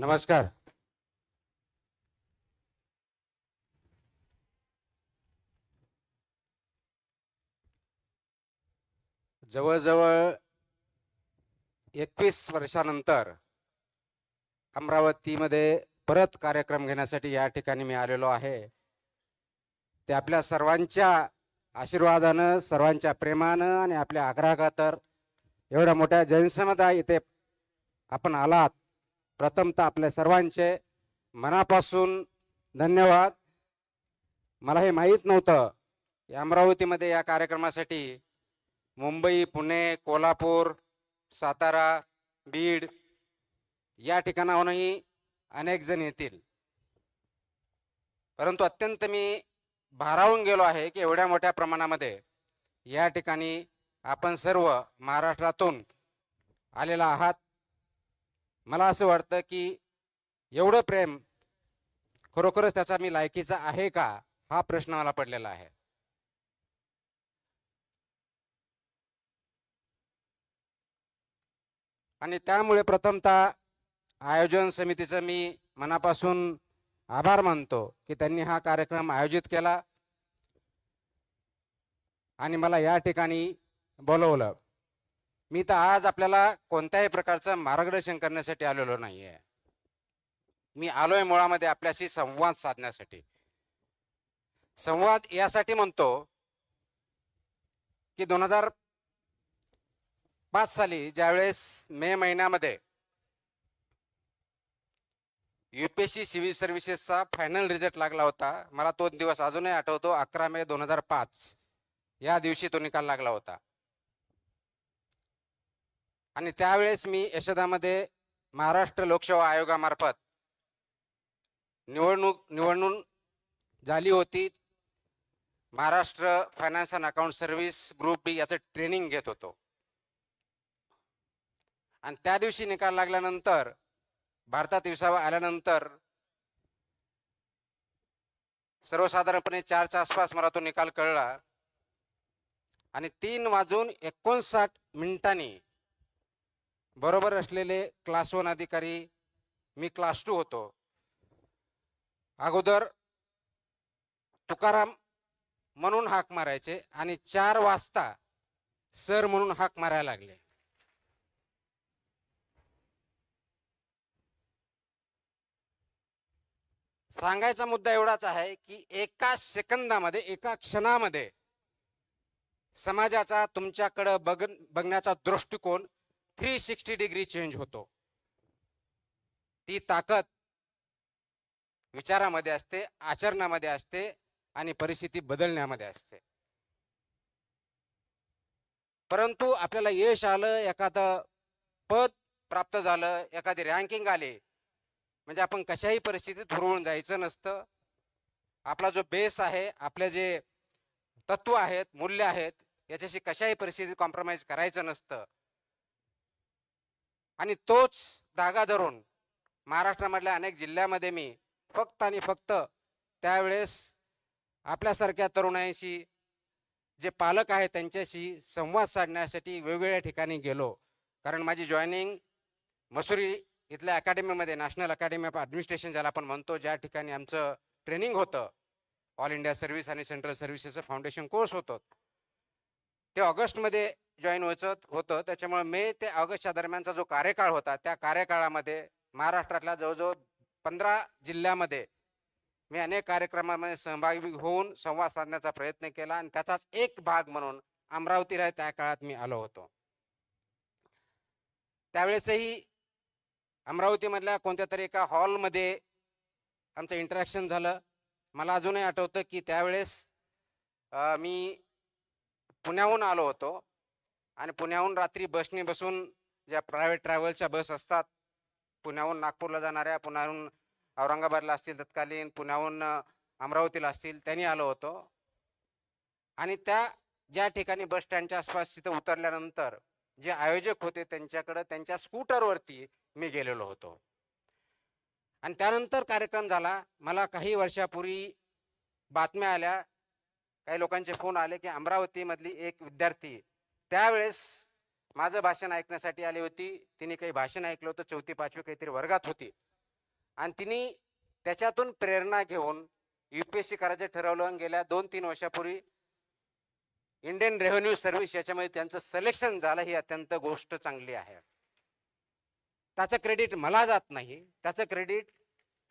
नमस्कार. जवळजवळ 21 वर्षानंतर अमरावतीमध्ये परत कार्यक्रम घेण्यासाठी या ठिकाणी मी आलेलो आहे. ते आपल्या सर्वांच्या आशीर्वादानं, सर्वांच्या प्रेमानं आणि आपल्या आग्रहाखातर एवढ्या मोठ्या जनसमुदाय इथे आपण आलात. प्रथमतः आपल्या सर्वांचे मनापासून धन्यवाद. मला हे माहीत नव्हतं की अमरावतीमध्ये या कार्यक्रमासाठी मुंबई, पुणे, कोल्हापूर, सातारा, बीड या ठिकाणाहूनही अनेक जण येतील. परंतु अत्यंत मी भारावून गेलो आहे की एवढ्या मोठ्या प्रमाणामध्ये या ठिकाणी आपण सर्व महाराष्ट्रातून आलेला आहात. मला असं वाटतं की एवढं प्रेम खरोखरच त्याचा मी लायकीचा आहे का, हा प्रश्न मला पडलेला आहे. आणि त्यामुळे प्रथमतः आयोजन समितीचं मी मनापासून आभार मानतो की त्यांनी हा कार्यक्रम आयोजित केला आणि मला या ठिकाणी बोलवलं. मी तर आज आपल्याला कोणत्याही प्रकारचं मार्गदर्शन करण्यासाठी आलेलो नाही आहे. मी आलोय मुळामध्ये आपल्याशी संवाद साधण्यासाठी. संवाद यासाठी म्हणतो की 2005 साली ज्यावेळेस मे महिन्यामध्ये UPSC सिव्हिल सर्व्हिसेसचा फायनल रिझल्ट लागला होता. मला तो दिवस अजूनही आठवतो. 11 मे 2005 या दिवशी तो निकाल लागला होता. आणि त्यावेळेस मी यशोदामध्ये महाराष्ट्र लोकसेवा आयोगामार्फत निवडणूक झाली होती. Maharashtra finance and account service group B याचं ट्रेनिंग घेत होतो. आणि त्या दिवशी निकाल लागल्यानंतर, भारतात विसावा आल्यानंतर सर्वसाधारणपणे 4च्या आसपास मला तो निकाल कळला. आणि 3:59 बरोबर असलेले क्लास 1 अधिकारी, मी क्लास 2 होतो. अगोदर तुकाराम म्हणून हाक मारायचे आणि 4 वाजता सर म्हणून हाक मारायला लागले. सांगायचा मुद्दा एवढाच आहे की एका सेकंदामध्ये, एका क्षणामध्ये समाजाचा तुमच्याकडे बघण्याचा दृष्टिकोन 360 डिग्री चेंज होतो. ती ताकद विचारामध्ये असते, आचरणामध्ये असते आणि परिस्थिती बदलण्यामध्ये असते. परंतु आपल्याला यश आलं, एखादं पद प्राप्त झालं, एखादी रँकिंग आली म्हणजे आपण कशाही परिस्थितीत हुरळून जायचं नसतं. आपला जो बेस आहे, आपले जे तत्व आहेत, मूल्य आहेत, याच्याशी कशाही परिस्थितीत कॉम्प्रोमाइज करायचं नसतं. आणि तोच धागा धरून महाराष्ट्रामधल्या अनेक जिल्ह्यामध्ये मी फक्त आणि फक्त त्यावेळेस आपल्यासारख्या तरुणांशी, जे पालक आहेत त्यांच्याशी संवाद साधण्यासाठी वेगवेगळ्या ठिकाणी गेलो. कारण माझी जॉईनिंग मसुरी इथल्या अकॅडमीमध्ये, नॅशनल अकॅडमी ऑफ ॲडमिनिस्ट्रेशन ज्याला आपण म्हणतो, ज्या ठिकाणी आमचं ट्रेनिंग होतं, ऑल इंडिया सर्व्हिस आणि सेंट्रल सर्व्हिसेसचं फाउंडेशन कोर्स होतं, ते ऑगस्टमध्ये जॉईन व्हायचं होतं. त्याच्यामुळे मे ते ऑगस्टच्या दरम्यानचा जो कार्यकाळ होता, त्या कार्यकाळामध्ये महाराष्ट्रातल्या जवळजवळ 15 जिल्ह्यामध्ये मी अनेक कार्यक्रमामध्ये सहभागी होऊन संवाद साधण्याचा प्रयत्न केला. आणि त्याचाच एक भाग म्हणून अमरावतीला त्या काळात मी आलो होतो. त्यावेळेसही अमरावतीमधल्या कोणत्या तरी एका हॉलमध्ये आमचं इंटरॅक्शन झालं. मला अजूनही आठवतं की त्यावेळेस मी पुण्याहून आलो होतो आणि पुण्याहून रात्री बसने बसून, ज्या प्रायव्हेट ट्रॅव्हलच्या बस असतात पुण्याहून नागपूरला जाणाऱ्या, पुण्याहून औरंगाबादला असतील तत्कालीन, पुण्याहून अमरावतीला असतील, त्यांनी आलो होतो. आणि त्या ज्या ठिकाणी बस स्टँडच्या आसपास तिथं उतरल्यानंतर जे आयोजक होते त्यांच्याकडे त्यांच्या स्कूटरवरती मी गेलेलो होतो. आणि त्यानंतर कार्यक्रम झाला. मला काही वर्षापूर्वी बातम्या आल्या, काही लोकांचे फोन आले की अमरावतीमधली एक विद्यार्थी त्यावेळेस माझं भाषण ऐकण्यासाठी आली होती. तिने काही भाषण ऐकलं होतं, 4थी 5वी काहीतरी वर्गात होती. आणि तिने त्याच्यातून प्रेरणा घेऊन UPSC करायचं ठरवलं आणि गेल्या 2-3 वर्षापूर्वी इंडियन रेव्हेन्यू सर्व्हिस याच्यामध्ये त्यांचं सिलेक्शन झालं. ही अत्यंत गोष्ट चांगली आहे. त्याचं क्रेडिट मला जात नाही, त्याचं क्रेडिट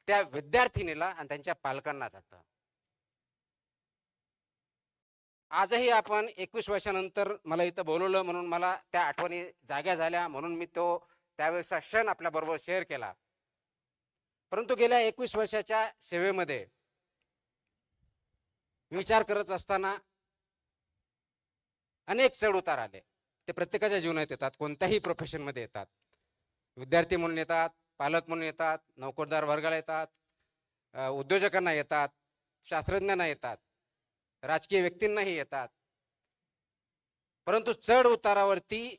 त्या विद्यार्थिनीला आणि त्यांच्या पालकांना जातं. आजही आपण 21 वर्षानंतर मला इथं बोलवलं म्हणून मला त्या आठवणी जाग्या झाल्या, म्हणून मी तो त्यावेळेचा क्षण आपल्या बरोबर शेअर केला. परंतु गेल्या 21 वर्षाच्या सेवेमध्ये विचार करत असताना अनेक चढ उतार आले. ते प्रत्येकाच्या जीवनात येतात, कोणत्याही प्रोफेशनमध्ये येतात. विद्यार्थी म्हणून येतात, पालक म्हणून येतात, नोकरदार वर्गाला येतात, उद्योजकांना येतात, शास्त्रज्ञांना येतात, राजकीय व्यक्तींनाही येतात. परंतु चढ उतारावरती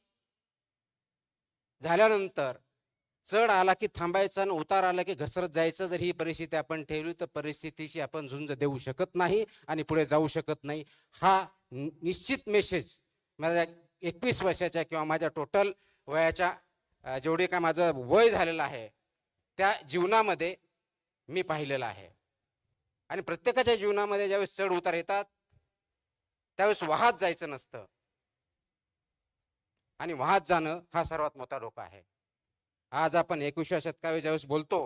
झाल्यानंतर चढ आला की थांबायचं आणि उतार आला की घसरत जायचं. जर ही परिस्थिती आपण ठेवली तर परिस्थितीशी आपण झुंज देऊ शकत नाही आणि पुढे जाऊ शकत नाही. हा निश्चित मेसेज माझ्या 21 वर्षाच्या किंवा माझ्या टोटल वयाच्या जेवढे काय माझं वय झालेलं आहे त्या जीवनामध्ये मी पाहिलेलं आहे. आणि प्रत्येकाच्या जीवनामध्ये ज्यावेळेस चढ उतार येतात त्यावेळेस वाहत जायचं नसतं आणि वाहत जाणं हा सर्वात मोठा धोका आहे. आज आपण 21व्या शतकावर ज्यावेळेस बोलतो,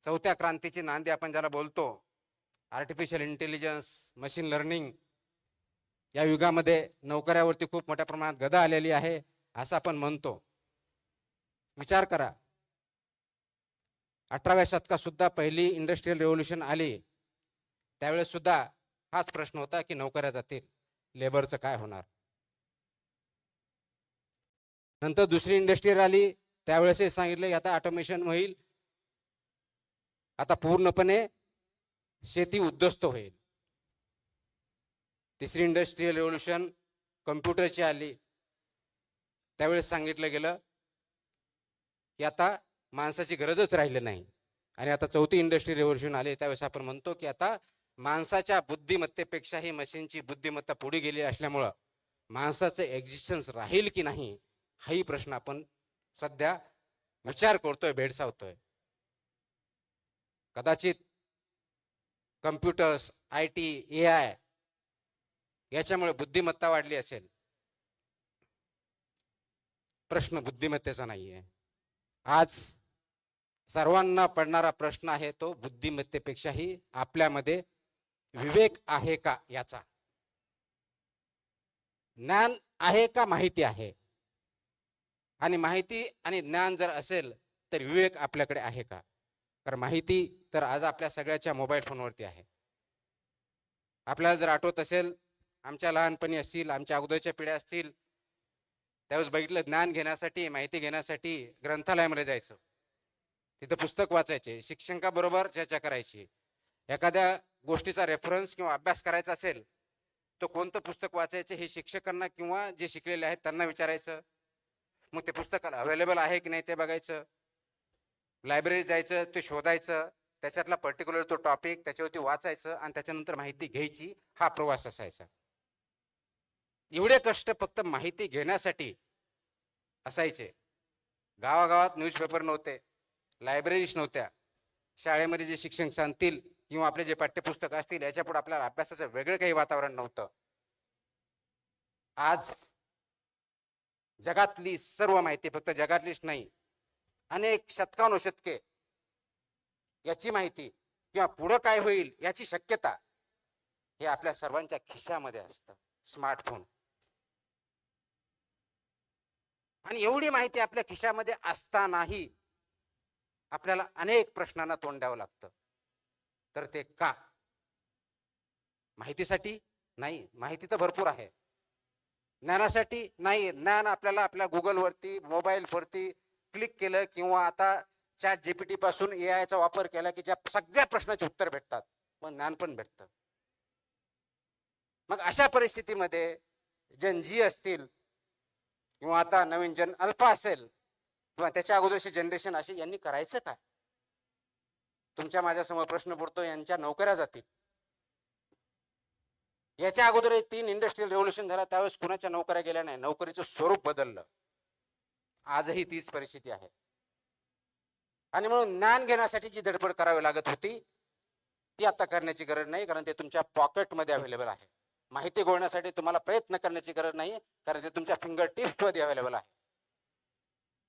चौथ्या क्रांतीची नांदी आपण ज्याला बोलतो, आर्टिफिशियल इंटेलिजन्स, मशीन लर्निंग, या युगामध्ये नोकऱ्यावरती खूप मोठ्या प्रमाणात गदा आलेली आहे असं आपण म्हणतो. विचार करा, 18व्या शतकात सुद्धा पहिली इंडस्ट्रियल रेव्होल्यूशन आली, त्यावेळेस सुद्धा हाच प्रश्न होता की नोकऱ्या जातील, लेबरचं काय होणार. नंतर दुसरी इंडस्ट्री आली, त्यावेळेस हे सांगितलं आता ऑटोमेशन होईल, आता पूर्णपणे शेती उद्ध्वस्त होईल. तिसरी इंडस्ट्रियल रेव्होल्यूशन कम्प्युटरची आली, त्यावेळेस सांगितलं गेलं की आता माणसाची गरजच राहिली नाही. आणि आता चौथी इंडस्ट्रियल रेव्होल्यूशन आली, त्यावेळेस आपण म्हणतो की आता माणसाच्या बुद्धिमत्तेपेक्षाही मशीनची बुद्धिमत्ता पुढे गेली असल्यामुळं माणसाचं एक्झिस्टन्स राहील की नाही हाही प्रश्न आपण सध्या विचार करतोय, भेडसावतोय. कदाचित कम्प्युटर्स, IT, AI याच्यामुळे बुद्धिमत्ता वाढली असेल. प्रश्न बुद्धिमत्तेचा नाहीये. आज सर्वांना पडणारा प्रश्न आहे तो बुद्धिमत्तेपेक्षाही आपल्यामध्ये विवेक आहे का याचा. ज्ञान आहे का माहिती आहे, आणि माहिती आणि ज्ञान जर असेल तर विवेक आपल्याकडे आहे का. कारण माहिती तर आज आपल्या सगळ्याच्या मोबाईल फोनवरती आहे. आपल्याला जर आठवत असेल, आमच्या लहानपणी असतील, आमच्या अगोदरच्या पिढ्या असतील, त्यावेळेस बघितलं ज्ञान घेण्यासाठी, माहिती घेण्यासाठी ग्रंथालयामध्ये जायचं, तिथं पुस्तक वाचायचे, शिक्षकाबरोबर चर्चा करायची. एखाद्या गोष्टीचा रेफरन्स किंवा अभ्यास करायचा असेल तर कोणतं पुस्तक वाचायचे हे शिक्षकांना किंवा जे शिकलेले आहेत त्यांना विचारायचं. मग ते पुस्तक अवेलेबल आहे की नाही ते बघायचं, लायब्ररीत जायचं, ते शोधायचं, त्याच्यातला पर्टिक्युलर तो टॉपिक त्याच्यावरती वाचायचं आणि त्याच्यानंतर माहिती घ्यायची. हा प्रवास असायचा. एवढे कष्ट फक्त माहिती घेण्यासाठी असायचे. गावागावात न्यूजपेपर नव्हते, लायब्ररीज नव्हत्या. शाळेमध्ये जे शिक्षक सांगतील किंवा आपले जे पाठ्यपुस्तक असतील याच्यापुढे आपल्याला अभ्यासाचं वेगळं काही वातावरण नव्हतं. आज जगातली सर्व माहिती, फक्त जगातलीच नाही, अनेक शतकानुशतके याची माहिती किंवा पुढं काय होईल याची शक्यता हे आपल्या सर्वांच्या खिशामध्ये असतं, स्मार्टफोन. आणि एवढी माहिती आपल्या खिशामध्ये असतानाही आपल्याला अनेक प्रश्नांना तोंड द्यावं लागतं. तर ते का? माहितीसाठी नाही, माहिती तर भरपूर आहे. ज्ञानासाठी नाही, ज्ञान आपल्याला आपल्या गुगलवरती, मोबाईलवरती क्लिक केलं किंवा आता ChatGPT पासून AIचा वापर केला की ज्या सगळ्या प्रश्नाचे उत्तर भेटतात, पण ज्ञान पण भेटतं. मग अशा परिस्थितीमध्ये जन जी असतील किंवा आता नवीन जन अल्फा असेल किंवा त्याच्या अगोदरची जनरेशन असेल, यांनी करायचं काय? तुमच्या माझ्यासमोर प्रश्न पडतो, यांच्या नोकऱ्या जातील. याच्या अगोदर 3 इंडस्ट्रियल रेव्होल्यूशन झाला, त्यावेळेस कुणाच्या नोकऱ्या गेल्या नाही, नोकरीचं स्वरूप बदललं. आजही तीच परिस्थिती आहे. आणि म्हणून ज्ञान घेण्यासाठी जी धडपड करावी लागत होती ती आता करण्याची गरज नाही, कारण ते तुमच्या पॉकेटमध्ये अवेलेबल आहे. माहिती गोळण्यासाठी तुम्हाला प्रयत्न करण्याची गरज नाही, कारण ते तुमच्या फिंगर टिप्समध्ये अवेलेबल आहे.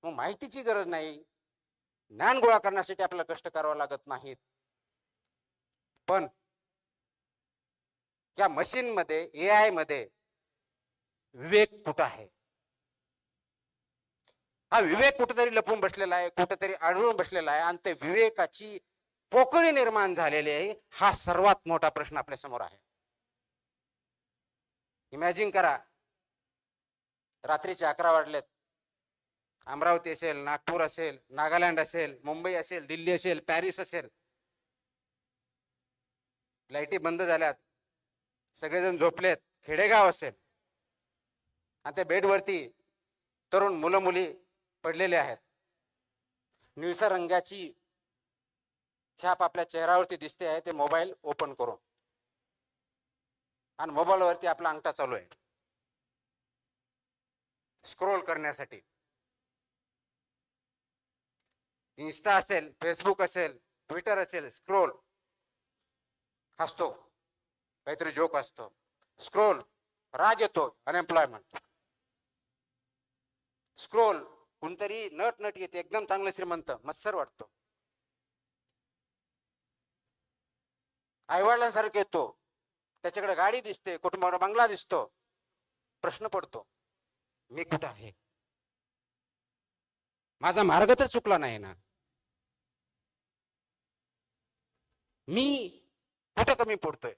मग माहितीची गरज नाही, ज्ञान गोळा करण्यासाठी आपल्याला कष्ट करावं लागत नाहीत. पण या मशीनमध्ये, AI मध्ये विवेक कुठं आहे? हा विवेक कुठेतरी लपून बसलेला आहे, कुठेतरी आढळून बसलेला आहे, आणि ते विवेकाची पोकळी निर्माण झालेली आहे. हा सर्वात मोठा प्रश्न आपल्या समोर आहे. इमॅजिन करा, रात्रीचे 11 वाजलेत. अमरावती असेल, नागपूर असेल, नागालँड असेल, मुंबई असेल, दिल्ली असेल, पॅरिस असेल, लाईटी बंद झाल्यात, सगळेजण झोपलेत. खेडेगाव असेल आणि त्या बेडवरती तरुण मुलं मुली पडलेले आहेत. निळसर रंगाची छाप आपल्या चेहऱ्यावरती दिसते आहे, ते मोबाईल ओपन करून, आणि मोबाईलवरती आपला अंगठा चालू आहे स्क्रोल करण्यासाठी. इंस्टा असेल, फेसबुक असेल, ट्विटर असेल, स्क्रोल, हसतो, काहीतरी जोक असतो, स्क्रोल, राग येतो, अनएम्प्लॉयमेंट, स्क्रोल, कोणतरी नट नट येते, एकदम चांगलं श्रीमंत, मत्सर वाटतो, आईवडिलांसारखं येतो, त्याच्याकडे गाडी दिसते, कुटुंबावर बंगला दिसतो. प्रश्न पडतो, मी कुठं आहे? माझा मार्ग तर चुकला नाही ना? मी कुठं कमी पडतोय?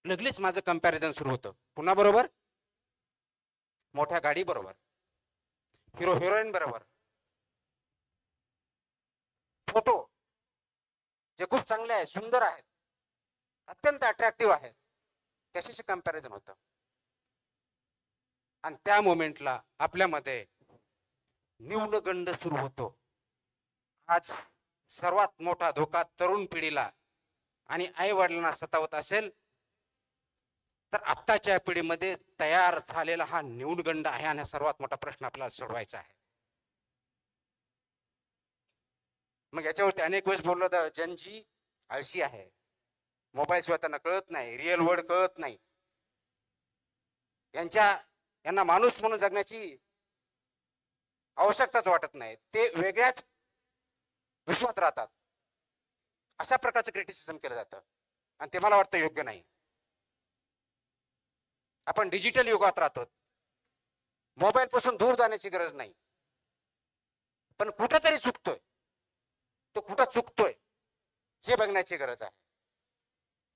लगेच माझं कंपॅरिझन सुरू होतं. पुन्हा बरोबर, मोठ्या गाडी बरोबर, हिरो हिरोईन बरोबर, फोटो जे खूप चांगले आहेत, सुंदर आहेत, अत्यंत अट्रॅक्टिव्ह आहेत, त्याच्याशी कंपॅरिझन होतं. आणि त्या मोमेंटला आपल्यामध्ये न्यूनगंड सुरू होतो. आज सर्वात मोठा धोका तरुण पिढीला आणि आई वडिलांना सतावत असेल तर आत्ताच्या पिढीमध्ये तयार झालेला हा न्यूनगंड आहे, आणि सर्वात मोठा प्रश्न आपल्याला सोडवायचा आहे. मग याच्यावरती अनेक वेळेस बोललो तर जनजी आळशी आहे, मोबाईल शिवाय त्यांना कळत नाही, रिअल वर्ल्ड कळत नाही, यांना माणूस म्हणून जगण्याची आवश्यकताच वाटत नाही, ते वेगळ्याच विश्वात राहतात, अशा प्रकारचं क्रिटिसिझम केलं जातं, आणि ते मला वाटतं योग्य नाही. आपण डिजिटल युगात राहतो, मोबाईल पासून दूर जाण्याची गरज नाही, पण कुठंतरी चुकतोय, तो कुठं चुकतोय हे बघण्याची गरज आहे.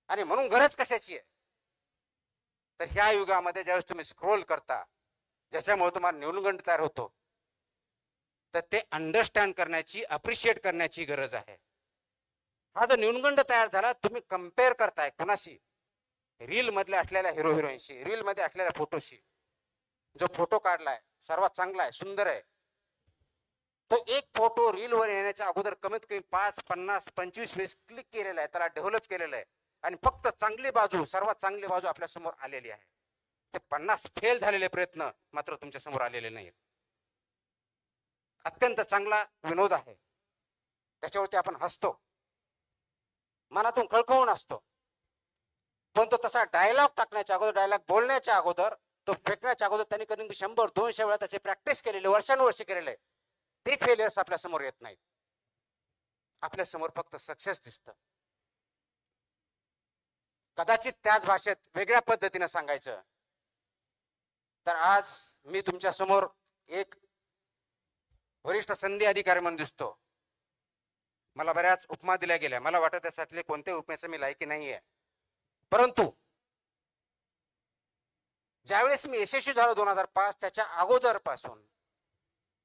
आणि म्हणून गरज कशाची आहे? तर ह्या युगामध्ये ज्यावेळेस तुम्ही स्क्रोल करता, ज्याच्यामुळे तुम्हाला न्यूनगंड तयार होतो, तर ते अंडरस्टँड करण्याची, अप्रिशिएट करण्याची गरज आहे. हा जर न्यूनगंड तयार झाला, तुम्ही कम्पेअर करताय कुणाशी? रील मधल्या असलेल्या हिरो हिरोईनशी, रील मध्ये असलेल्या फोटोशी. जो फोटो काढलाय सर्वात चांगला आहे, सुंदर आहे, तो एक फोटो रीलवर येण्याच्या अगोदर कमीत कमी 5, 50, 25 वेळेस क्लिक केलेला आहे, त्याला डेव्हलप केलेलं आहे, आणि फक्त चांगली बाजू, सर्वात चांगली बाजू आपल्या समोर आलेली आहे. ते 50 फेल झालेले प्रयत्न मात्र तुमच्या समोर आलेले नाहीत. अत्यंत चांगला विनोद आहे, त्याच्यावरती आपण हसतो, मनातून कळकळून असतो, पण तो तसा डायलॉग टाकण्याच्या अगोदर, डायलॉग बोलण्याच्या अगोदर, तो फेकण्याच्या अगोदर त्यांनी कधी 100-200 वेळा त्याची प्रॅक्टिस केलेली, वर्षानुवर्षे केलेले, ते फेलियर्स आपल्या समोर येत नाहीत. आपल्या समोर फक्त सक्सेस दिसतं. कदाचित त्याच भाषेत वेगळ्या पद्धतीने सांगायचं तर आज मी तुमच्या समोर एक वरिष्ठ संधी अधिकारी म्हणून दिसतो. मला बऱ्याच उपमा दिल्या गेल्या, मला वाटत त्यासाठी कोणत्याही उपमेचं मी लायकी नाहीये, परंतु ज्यावेळेस मी यशस्वी झालो 2005, त्याच्या अगोदर पासून,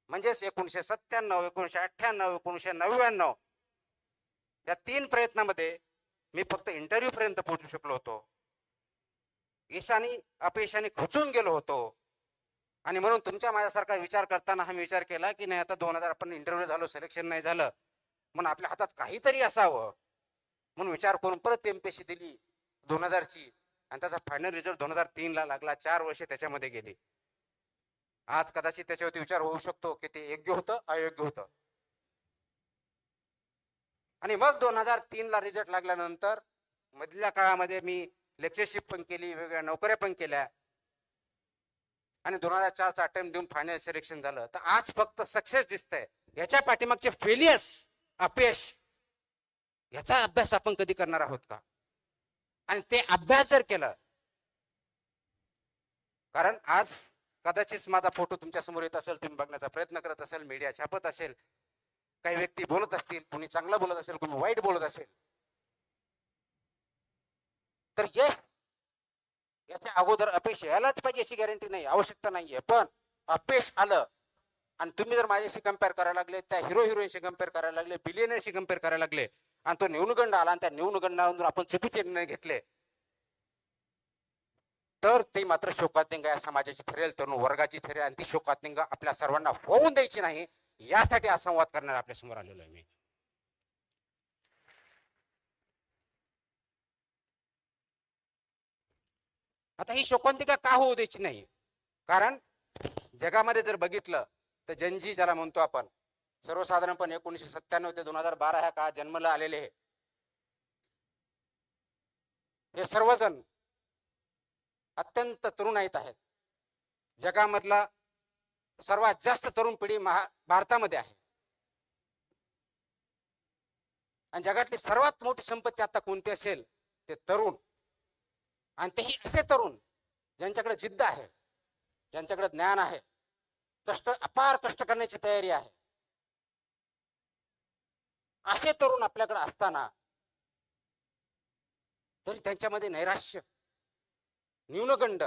म्हणजेच 1997, 1998, 1999, या 3 प्रयत्नामध्ये मी फक्त इंटरव्ह्यू पर्यंत पोहोचू शकलो होतो. यशाने अपयशाने खचून गेलो होतो, आणि म्हणून तुमच्या माझ्यासारखा विचार करताना हा विचार केला की नाही, आता 2000 आपण इंटरव्ह्यू झालो, सिलेक्शन नाही झालं, म्हणून आपल्या हातात काहीतरी असावं, म्हणून विचार करून परत एमपीएससी दिली 2000ची, आणि त्याचा फायनल रिझल्ट 2003 ला लागला. 4 वर्ष त्याच्यामध्ये गेली. आज कदाचित त्याच्यावरती विचार होऊ शकतो की ते योग्य होतं, अयोग्य होतं, आणि मग 2003ला रिझल्ट लागल्यानंतर मधल्या काळामध्ये मी लेक्चरशिप पण केली, वेगवेगळ्या नोकऱ्या पण केल्या आणि 2004चा अटेम्प्ट देऊन फायनल सिलेक्शन झालं. तर आज फक्त सक्सेस दिसतंय. याच्या पाठीमागचे फेलियर्स, अपयश, याचा अभ्यास आपण कधी करणार आहोत का? आणि ते अभ्यास जर केलं, कारण आज कदाचित माझा फोटो तुमच्या समोर येत असेल, तुम्ही बघण्याचा प्रयत्न करत असेल, मीडिया छापत असेल, काही व्यक्ती बोलत असतील, कोणी चांगलं बोलत असेल, कोणी वाईट बोलत असेल, तर यश याच्या अगोदर अपयश यायलाच पाहिजे याची गॅरंटी नाही, आवश्यकता नाहीये. पण अपयश आलं आणि तुम्ही जर माझ्याशी कम्पेअर करायला लागले, त्या हिरोईनशी कम्पेअर करायला लागले, बिलियनरशी कम्पेअर करायला लागले आणि तो न्यूनगंड आला आणि त्या न्यूनगंडावरून आपण चुकीचे निर्णय घेतले, तर ते मात्र शोकातिंगा या समाजाची ठरेल, तरुण वर्गाची ठरेल आणि ती शोकातिंगा आपल्या सर्वांना होऊन द्यायची नाही. यासाठी हा संवाद करणार आपल्या समोर आलेलो आहे मी. आता ही शोकांतिका का होऊ द्यायची नाही? कारण जगामध्ये जर बघितलं तर जनजी ज्याला म्हणतो आपण, सर्वसाधारणपणे 1997 ते 2012 ह्या काळात जन्मला आलेले हे सर्वजण अत्यंत तरुण आहेत. जगामधला सर्वात जास्त तरुण पिढी भारतामध्ये आहे आणि जगातली सर्वात मोठी संपत्ती आता कोणती असेल ते तरुण. आणि तेही असे तरुण ज्यांच्याकडे जिद्द आहे, ज्यांच्याकडे ज्ञान आहे, अपार कष्ट करण्याची तयारी आहे. असे तरुण आपल्याकडे असताना तरी त्यांच्यामध्ये नैराश्य, न्यूनगंड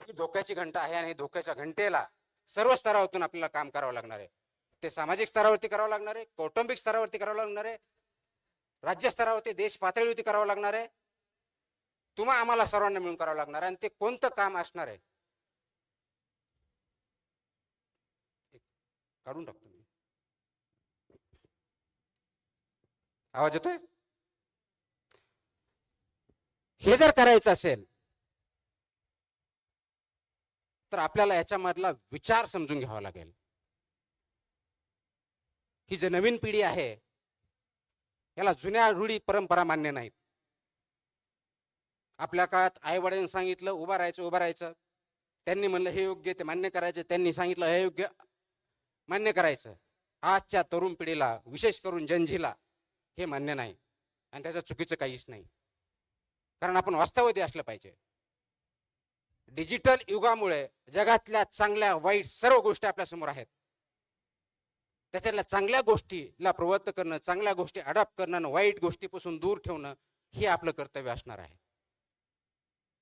ही धोक्याची घंटा आहे आणि धोक्याच्या घंटेला सर्व स्तरावरून आपल्याला काम करावं लागणार आहे. ते सामाजिक स्तरावरती करावं लागणार आहे, कौटुंबिक स्तरावरती करावं लागणार आहे, राज्य स्तरावरती, देश पातळीवरती करावं लागणार आहे, तुम्हा आम्हाला सर्वांना मिळून करावं लागणार आहे. आणि ते कोणतं काम असणार आहे काढून टाकतो मी. आवाज येतोय? हे जर करायचं असेल तर आपल्याला याच्यामधला विचार समजून घ्यावा लागेल. ही जी नवीन पिढी आहे याला जुन्या रूढी परंपरा मान्य नाहीत. आपल्या काळात आई वडिलांनी सांगितलं उभं राहायचं, त्यांनी म्हणलं हे योग्य, ते मान्य करायचं, त्यांनी सांगितलं हे योग्य, मान्य करायचं. आजच्या तरुण पिढीला, विशेष करून जनजीला हे मान्य नाही आणि त्याचं चुकीचं काहीच नाही. कारण आपण वास्तववादी असलं पाहिजे. डिजिटल युगामुळे जगातल्या चांगल्या वाईट सर्व गोष्टी आपल्या समोर आहेत. त्याच्यातल्या चांगल्या गोष्टीला प्रवृत्त करणं, चांगल्या गोष्टी अडॉप्ट करणं, वाईट गोष्टीपासून दूर ठेवणं हे आपलं कर्तव्य असणार आहे.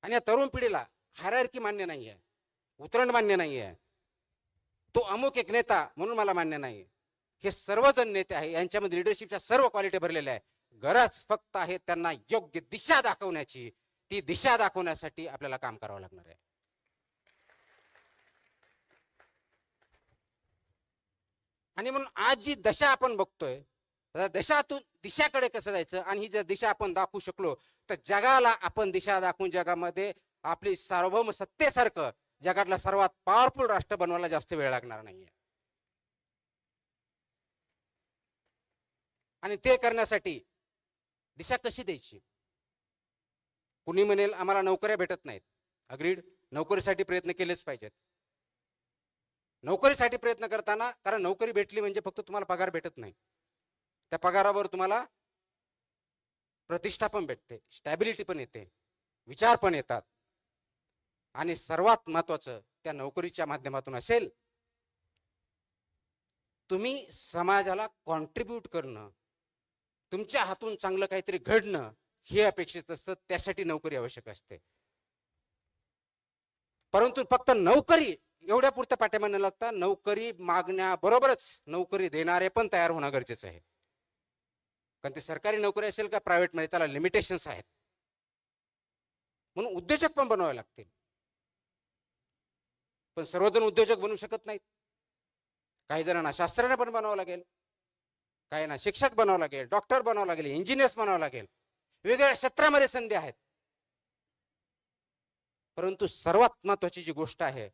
आणि या तरुण पिढीला हायरार्की मान्य नाही आहे, उतरण मान्य नाही आहे, तो अमुक एक नेता म्हणून मला मान्य नाही. हे सर्वजण नेते आहे, यांच्यामध्ये लिडरशिपच्या सर्व क्वालिटी भरलेल्या आहे. गरज फक्त आहे त्यांना योग्य दिशा दाखवण्याची. ती दिशा दाखवण्यासाठी आपल्याला काम करावं लागणार आहे. आणि म्हणून आज जी दशा आपण बघतोय, दशातून दिशाकडे कसं जायचं, आणि ही जर दिशा आपण दाखवू शकलो तर जगाला आपण दिशा दाखवून जगामध्ये आपली सार्वभौम सत्तेसारखं जगातला सर्वात पॉवरफुल राष्ट्र बनवायला जास्त वेळ लागणार नाहीये. आणि ते करण्यासाठी दिशा कशी द्यायची? कुणी म्हणेल आम्हाला नोकऱ्या भेटत नाहीत. अग्रीड, नोकरीसाठी प्रयत्न केलेच पाहिजेत. नोकरीसाठी प्रयत्न करताना, कारण नोकरी भेटली म्हणजे फक्त तुम्हाला पगार भेटत नाही, त्या पगारावर तुम्हाला प्रतिष्ठा पण भेटते, स्टॅबिलिटी पण येते, विचार पण येतात. आणि सर्वात महत्वाचं त्या नोकरीच्या माध्यमातून असेल तुम्ही समाजाला कॉन्ट्रीब्यूट करणं, तुमच्या हातून चांगलं काहीतरी घडणं हे अपेक्षित असतं. त्यासाठी नोकरी आवश्यक असते. परंतु फक्त नोकरी एवढ्या पुरतं पाठिंबा न लागता नोकरी मागण्याबरोबरच नोकरी देणारे पण तयार होणं गरजेचं आहे. कारण ते सरकारी नोकरी असेल का प्रायव्हेट मध्ये, त्याला लिमिटेशन्स आहेत. म्हणून उद्योजक पण बनवावे लागतील. पण सर्वजण उद्योजक बनू शकत नाहीत. काही जणांना शास्त्रज्ञ पण बनावं लागेल, काहींना शिक्षक बनावं लागेल, डॉक्टर बनावं लागेल, इंजिनियर्स बनावं लागेल. वेगवेगळ्या क्षेत्रामध्ये संधी आहेत. परंतु सर्वात महत्वाची जी गोष्ट आहे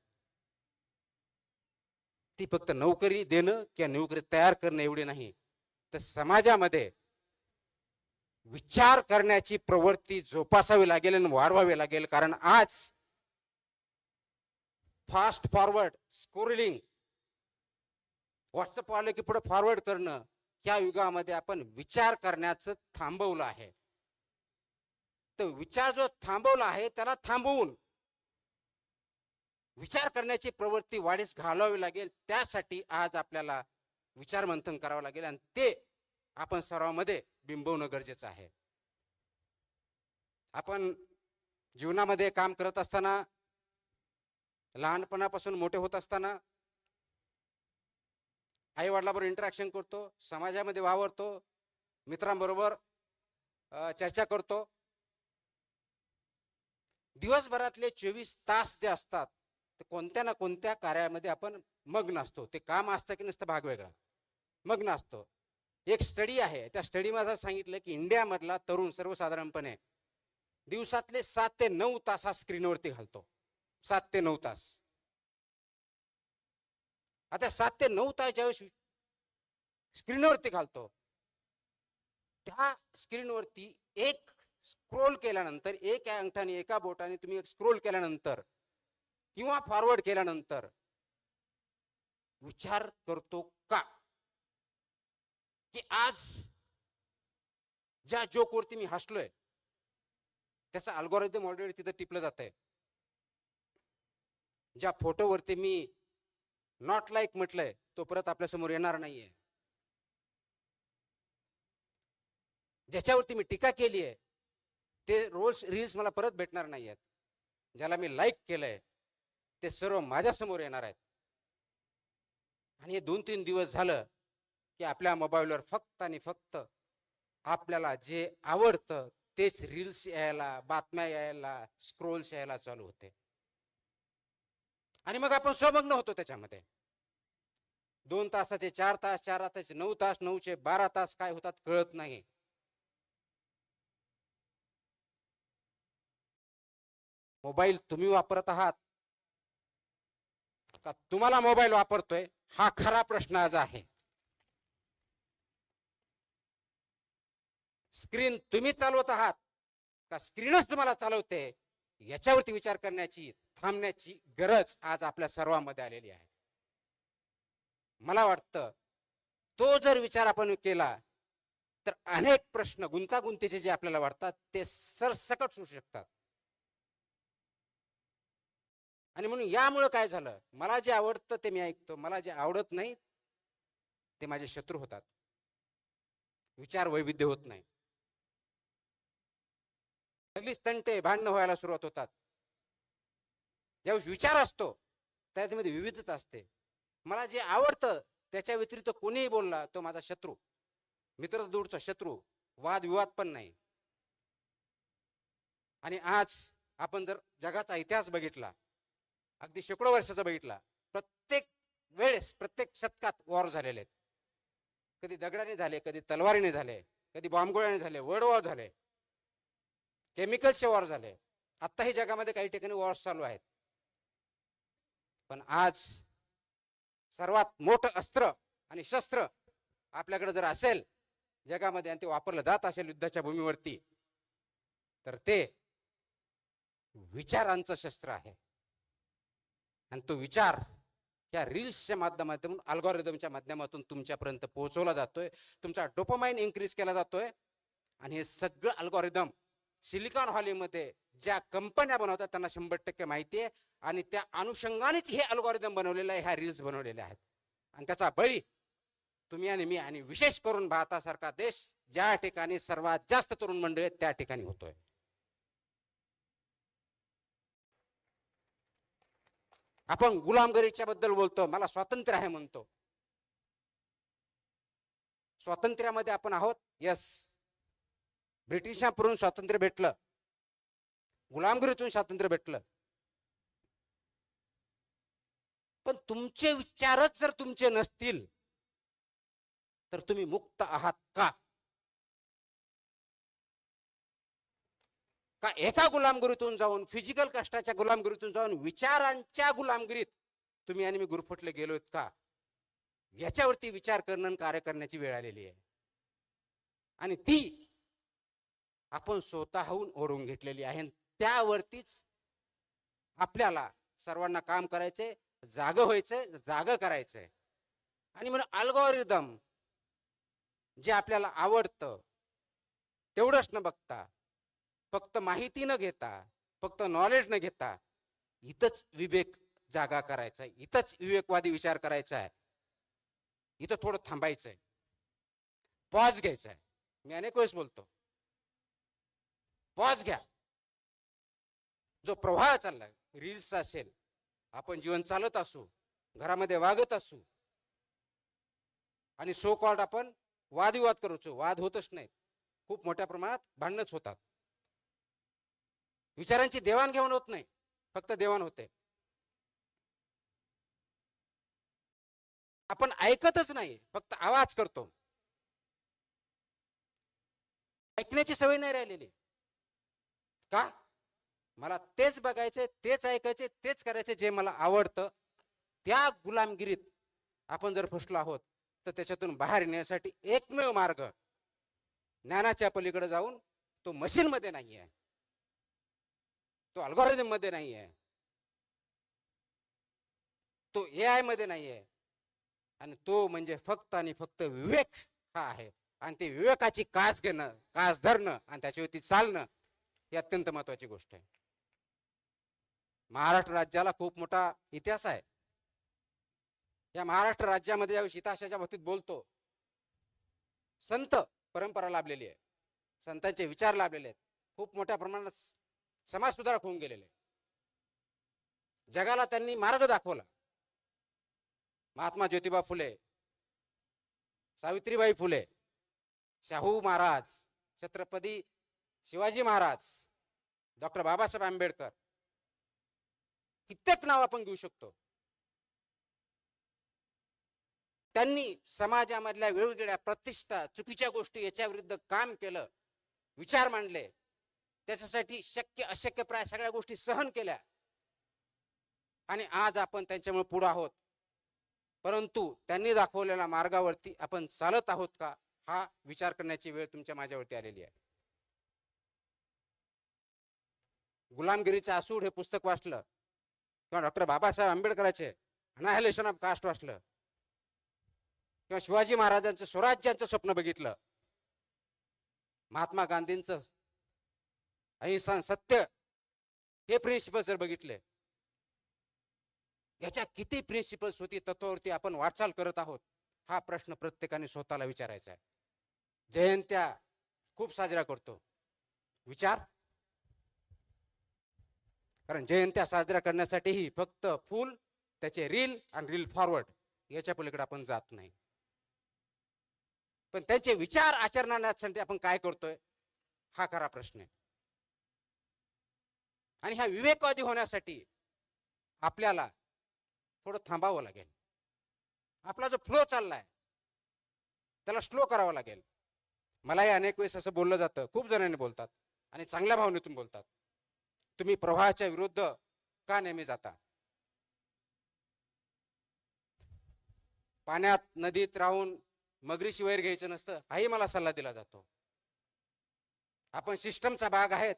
ती फक्त नोकरी देणं किंवा नोकरी तयार करणं एवढी नाही, तर समाजामध्ये विचार करण्याची प्रवृत्ती जोपासावी लागेल आणि वाढवावी लागेल. कारण आज फास्ट फॉरवर्ड स्क्रोलिंग, व्हॉट्सअप आलं की पुढे फॉरवर्ड करणं, या युगामध्ये आपण विचार करण्याचं थांबवलं आहे. तर विचार जो थांबवला आहे त्याला थांबवून विचार करण्याची प्रवृत्ती वाढीस घालावी लागेल. त्यासाठी आज आपल्याला विचार मंथन करावं लागेल आणि ते आपण सर्वांमध्ये बिंबवणं गरजेचं आहे. आपण जीवनामध्ये काम करत असताना, लहानपणापासून मोठे होत असताना आई वडिलांबरोबर इंटरॅक्शन करतो, समाजामध्ये वावरतो, मित्रांबरोबर चर्चा करतो. दिवसभरातले 24 तास जे असतात ते कोणत्या ना कोणत्या कार्यामध्ये आपण मग्न असतो. ते काम असतं की नसतं भाग वेगळा, मग्न असतो. एक स्टडी आहे, त्या स्टडीमध्ये सांगितलं की इंडियामधला तरुण सर्वसाधारणपणे दिवसातले 7 ते 9 तास हा स्क्रीनवरती घालतो. 7 ते 9 तास. आता 7 ते 9 तास ज्यावेळेस स्क्रीनवरती घालतो, त्या स्क्रीनवरती एक स्क्रोल केल्यानंतर, एक अंगठाने एका बोटाने तुम्ही एक स्क्रोल केल्यानंतर किंवा फॉरवर्ड केल्यानंतर विचार करतो का की आज ज्या जोकवरती मी हसलोय त्याचा अल्गोरिदम ऑलरेडी तिथं टिपलं जात आहे. ज्या फोटोवरती मी नॉट लाईक म्हटलंय तो परत आपल्या समोर येणार नाहीये. ज्याच्यावरती मी टीका केली आहे ते रील्स मला परत भेटणार नाही आहेत. ज्याला मी लाईक केलंय ते सर्व माझ्या समोर येणार आहेत. आणि हे 2-3 दिवस झालं की आपल्या मोबाईलवर फक्त आणि फक्त आपल्याला जे आवडतं तेच रील्स यायला, बातम्या यायला, स्क्रोल्स यायला चालू होते. आणि मग आपण स्वमग्न होतो त्याच्यामध्ये. 2 तासाचे 4 तास, 4 तासाचे 9 तास, 9चे 12 तास काय होतात कळत नाही. मोबाईल तुम्ही वापरत आहात का तुम्हाला मोबाईल वापरतोय, हा खरा प्रश्न आज आहे. स्क्रीन तुम्ही चालवत आहात का स्क्रीनच तुम्हाला चालवते, याच्यावरती विचार करण्याची, थांबण्याची गरज आज आपल्या सर्वांमध्ये आलेली आहे. मला वाटतं तो जर विचार आपण केला तर अनेक प्रश्न गुंतागुंतीचे जे आपल्याला वाटतात ते सरसकट सुटू शकतात. आणि म्हणून यामुळे काय झालं, मला जे आवडतं ते मी ऐकतो, मला जे आवडत नाही ते माझे शत्रू होतात. विचार वैविध्य होत नाही. सगळीच तंटे भांडणं व्हायला सुरुवात होतात. ज्यावेळेस विचार असतो त्यामध्ये विविधता असते. मला जे आवडतं त्याच्या व्यतिरिक्त कोणीही बोलला तो माझा शत्रू, मित्र दूरचा शत्रू, वादविवाद पण नाही. आणि आज आपण जर जगाचा इतिहास बघितला, अगदी शेकडो वर्षाचा बघितला, प्रत्येक वेळेस प्रत्येक शतकात वॉर झालेले आहेत. कधी दगडाने झाले, कधी तलवारीने झाले, कधी बॉम्बगोळ्याने झाले, वर्ल्ड वॉर झाले, केमिकलचे वॉर झाले. आत्ताही जगामध्ये काही ठिकाणी वॉर्स चालू आहेत. पण आज सर्वात मोठं अस्त्र आणि शस्त्र आपल्याकडे जर असेल जगामध्ये आणि ते वापरलं जात असेल युद्धाच्या भूमीवरती, तर ते विचारांचं शस्त्र आहे. आणि तो विचार या रील्सच्या माध्यमातून, अल्गोरिदमच्या माध्यमातून तुमच्यापर्यंत पोहोचवला जातोय. तुमचा डोपामाइन इन्क्रीज केला जातोय. आणि हे सगळं अल्गोरिदम सिलिकॉन व्हॅलीमध्ये ज्या कंपन्या बनवतात त्यांना 100% माहिती आहे. आणि त्या अनुषंगानेच हे अल्गोरिदम बनवलेलं आहे, ह्या रील्स बनवलेल्या आहेत. आणि त्याचा बळी तुम्ही आणि मी, आणि विशेष करून भारतासारखा देश ज्या ठिकाणी सर्वात जास्त तरुण मंडळी आहेत त्या ठिकाणी होतोय. आपण गुलामगिरीच्या बद्दल बोलतो, मला स्वातंत्र्य आहे म्हणतो. स्वातंत्र्यामध्ये आपण आहोत, यस. ब्रिटिशांकडून स्वातंत्र्य भेटलं, गुलामगिरीतून स्वातंत्र्य भेटलं. पण तुमचे विचारच जर तुमचे नसतील तर तुम्ही मुक्त आहात का? का एका गुलामगिरीतून जाऊन, फिजिकल कष्टाच्या गुलामगिरीतून जाऊन विचारांच्या गुलामगिरीत तुम्ही आणि मी गुरफटले गेलोत का? याच्यावरती विचार करणं, कार्य करण्याची वेळ आलेली आहे. आणि ती आपण स्वतःहून ओढून घेतलेली आहे. त्यावरतीच आपल्याला सर्वांना काम करायचंय, जागं व्हायचंय, जागं करायचंय. आणि म्हणून अल्गोरिदम जे आपल्याला आवडतं तेवढंच न बघता, फक्त माहिती न घेता, फक्त नॉलेज न घेता, इथंच विवेक जागा करायचा आहे, इथंच विवेकवादी विचार करायचा आहे, इथं थोडं थांबायचंय, पॉज घ्यायचा आहे. मी अनेक वेळेस बोलतो, पॉज घ्या. जो प्रवाह चाललाय, रील्स असेल, आपण जीवन चालत असू, घरामध्ये वागत असू, आणि सो कॉल्ड आपण वादविवाद करूचो, वाद होतच नाहीत, खूप मोठ्या प्रमाणात भांडणच होतात. विचारांची देवाणघेवाण होत नाही, फक्त देवाण होते. आपण ऐकतच नाही, फक्त आवाज करतो. ऐकण्याची सवय नाही राहिलेली. का? मला तेच बघायचे, तेच ऐकायचे, तेच करायचे जे मला आवडतं. त्या गुलामगिरीत आपण जर फसलो आहोत, तर त्याच्यातून बाहेर येण्यासाठी एकमेव मार्ग ज्ञानाच्या पलीकडे जाऊन, तो मशीन मध्ये नाही आहे, तो अल्गोरिदम मध्ये नाही आहे, तो AI मध्ये नाही आहे, आणि तो म्हणजे फक्त आणि फक्त विवेक हा आहे. आणि ते विवेकाची कास घेणं, कास धरणं आणि त्याच्यावरती चालणं ही अत्यंत महत्वाची गोष्ट आहे. महाराष्ट्र राज्याला खूप मोठा इतिहास आहे. या महाराष्ट्र राज्यामध्ये ज्यावेळी हिताशाच्या बाबतीत बोलतो, संत परंपरा लाभलेली आहे, संतांचे विचार लाभलेले आहेत, खूप मोठ्या प्रमाणात समाज सुधारक होऊन गेलेले, जगाला त्यांनी मार्ग दाखवला. महात्मा ज्योतिबा फुले, सावित्रीबाई फुले, शाहू महाराज, छत्रपती शिवाजी महाराज, डॉक्टर बाबासाहेब आंबेडकर, कित्येक नाव आपण घेऊ शकतो. त्यांनी समाजामधल्या वेगवेगळ्या प्रतिष्ठा, चुकीच्या गोष्टी याच्या विरुद्ध काम केलं, विचार मांडले, त्याच्यासाठी शक्य अशक्य प्राय सगळ्या गोष्टी सहन केल्या, आणि आज आपण त्यांच्यामुळे पुढे आहोत. परंतु त्यांनी दाखवलेल्या मार्गावरती आपण चालत आहोत का, हा विचार करण्याची वेळ तुमच्या माझ्यावरती आलेली आहे. गुलामगिरीचा असूड हे पुस्तक वाचलं, किंवा डॉक्टर बाबासाहेब आंबेडकरांचे अनाहिलेशन ऑफ कास्ट वाचलं, किंवा शिवाजी महाराजांचं स्वराज्याचं स्वप्न बघितलं, महात्मा गांधींचं अहिंसा सत्य हे प्रिन्सिपल्स जर बघितले, याच्या किती प्रिन्सिपल्स होती, तत्वावरती आपण वाटचाल करत आहोत, हा प्रश्न प्रत्येकाने स्वतःला विचारायचा आहे. जयंत्या खूप साजरा करतो, विचार, कारण जयंत्या साजरा करण्यासाठीही फक्त फुल, त्याचे रील आणि रील फॉरवर्ड याच्या पलीकडे आपण जात नाही. पण त्यांचे विचार आचरणासाठी आपण काय करतोय, हा खरा प्रश्न आहे. आणि ह्या विवेकवादी होण्यासाठी आपल्याला थोडं थांबावं लागेल. आपला जो फ्लो चाललाय त्याला स्लो करावा लागेल. मलाही अनेक वेळेस असं बोललं जातं, खूप जणांनी बोलतात आणि चांगल्या भावनेतून बोलतात, तुम्ही प्रवाहाच्या विरुद्ध का नेहमी जाता? पाण्यात नदीत राहून मगरीशी वैर घ्यायचं नसतं, हाही मला सल्ला दिला जातो. आपण सिस्टमचा भाग आहेत,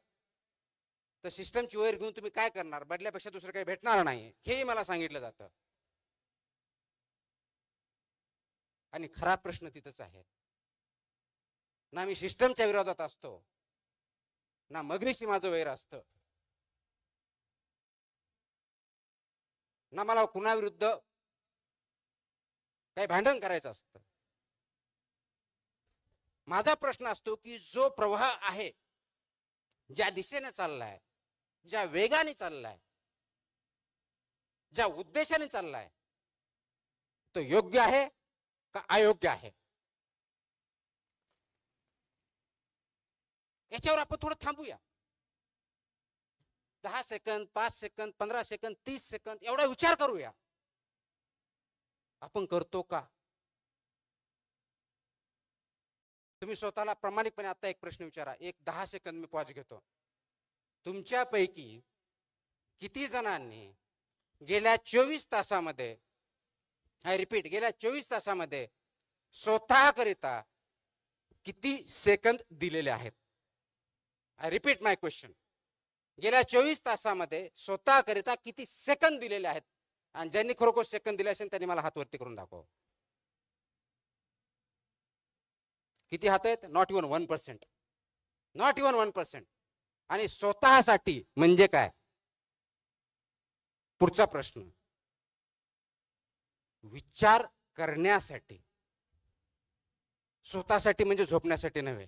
तर सिस्टमची वैर घेऊन तुम्ही काय करणार, बदल्यापेक्षा दुसरं काही भेटणार नाही, हेही मला सांगितलं जातं. आणि खरा प्रश्न तिथंच आहे. ना मी सिस्टमच्या विरोधात असतो, ना मगरीशी माझं वैर असतं, ना मला कुणाविरुद्ध काही भांडण करायचं असतं. माझा प्रश्न असतो की जो प्रवाह आहे, ज्या दिशेने चाललाय, ज्या वेगाने चाललाय, ज्या उद्देशाने चाललाय, तो योग्य आहे का अयोग्य आहे, याच्यावर आपण थोडं थांबूया. 10 सेकंद, 5 सेकंद, 15 सेकंद, 30 सेकंद एवढा विचार करूया. आपण करतो का? तुम्ही स्वतःला प्रामाणिकपणे आता एक प्रश्न विचारा, एक 10 सेकंद मी पॉज घेतो. तुमच्यापैकी किती जणांनी गेल्या 24 तासामध्ये, आय रिपीट, गेल्या 24 तासामध्ये स्वतःकरिता किती सेकंद दिलेले आहेत? I repeat my question. गेल्या 24 तासामध्ये स्वतःकरिता किती सेकंद दिलेले आहेत? आणि ज्यांनी खरोखर सेकंद दिले असेल त्यांनी मला हात वरती करून दाखव. किती हात आहेत? Not even 1%. Not even 1%. आणि स्वतःसाठी म्हणजे काय? पुढचा प्रश्न, विचार करण्यासाठी. स्वतःसाठी म्हणजे झोपण्यासाठी नव्हे,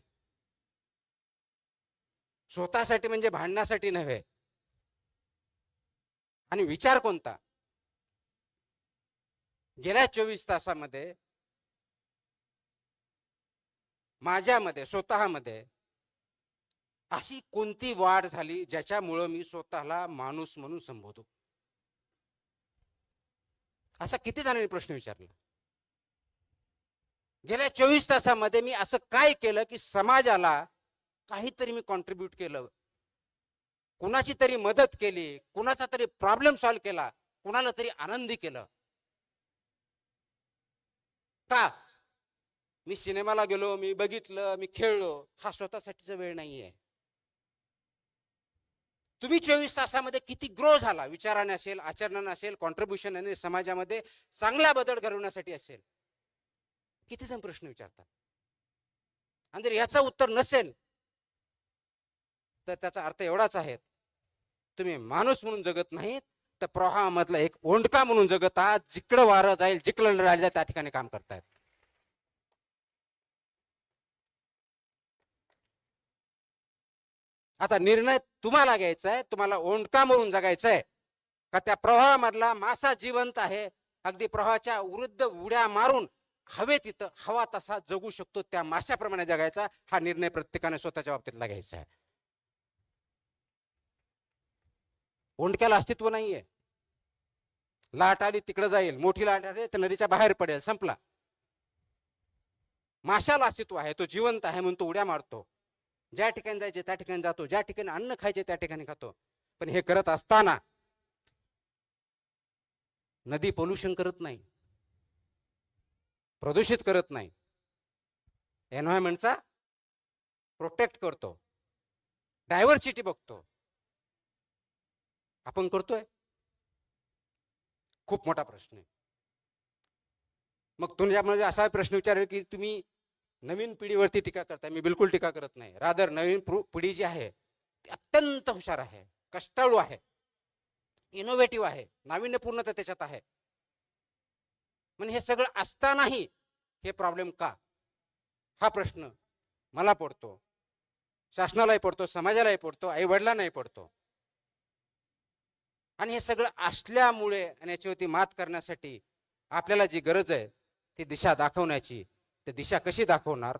स्वतःसाठी म्हणजे भांडण्यासाठी नव्हे. आणि विचार कोणता? गेल्या 24 तासामध्ये माझ्यामध्ये स्वतःमध्ये अशी कोणती वाढ झाली ज्याच्यामुळं मी स्वतःला माणूस म्हणून संबोधू? असा किती जणांनी प्रश्न विचारला? गेल्या 24 तासामध्ये मी असं काय केलं की समाजाला काहीतरी मी कॉन्ट्रीब्यूट केलं, कुणाची तरी मदत केली, कुणाचा तरी प्रॉब्लेम सॉल्व्ह केला, कुणाला तरी आनंदी केलं? का? मी सिनेमाला गेलो, मी बघितलं, मी खेळलो, हा स्वतःसाठीचा वेळ नाहीये. तुम्ही 24 तासामध्ये किती ग्रो झाला, विचाराने असेल, आचरणाने असेल, कॉन्ट्रीब्युशन समाजामध्ये चांगला बदल घडवण्यासाठी असेल, किती जण प्रश्न विचारतात. आणि जर याचं उत्तर नसेल तर त्याचा अर्थ एवढाच आहे, तुम्ही माणूस म्हणून जगत नाहीत, तर प्रवाहामधला एक ओंडका म्हणून जगत आहात. जिकडं वारं जाईल, जिकडं राहिलं त्या ठिकाणी काम करतायत. आता निर्णय तुम्हाला घ्यायचा आहे, तुम्हाला ओंडका म्हणून जगायचं आहे का त्या प्रवाहामधला मासा जिवंत आहे, अगदी प्रवाहाच्या विरुद्ध उड्या मारून हवेत तिथं हवा तसा जगू शकतो त्या माशाप्रमाणे जगायचा? हा निर्णय प्रत्येकाने स्वतःच्या बाबतीतला घ्यायचा आहे. ओंडक्याला अस्तित्व नाहीये. लाट आली तिकडे जाईल, मोठी लाट आली तर नदीच्या बाहेर पडेल, संपला. माशाला अस्तित्व आहे, तो जिवंत आहे म्हणून तो उड्या मारतो. ज्या ठिकाणी जायचे त्या ठिकाणी जातो, ज्या ठिकाणी अन्न खायचे त्या ठिकाणी खातो. पण हे करत असताना नदी पोल्युशन करत नाही, प्रदूषित करत नाही, एन्व्हायरमेंटचा प्रोटेक्ट करतो, डायव्हर्सिटी बघतो. आपण करतोय? खूप मोठा प्रश्न आहे. मग तुमच्यामध्ये असा प्रश्न विचारेल की तुम्ही नवीन पिढीवरती टीका करताय. मी बिलकुल टीका करत नाही. रादर नवीन पिढी जी आहे ती अत्यंत हुशार आहे, कष्टाळू आहे, इनोव्हेटिव्ह आहे, नाविन्यपूर्णता त्याच्यात आहे. पण हे सगळं असतानाही हे प्रॉब्लेम का? हा प्रश्न मला पडतो, शासनालाही पडतो, समाजालाही पडतो, आई वडिलांनाही पडतो. आणि हे सगळं असल्यामुळे आणि याच्यावरती मात करण्यासाठी आपल्याला जी गरज आहे ती दिशा दाखवण्याची, ती दिशा कशी दाखवणार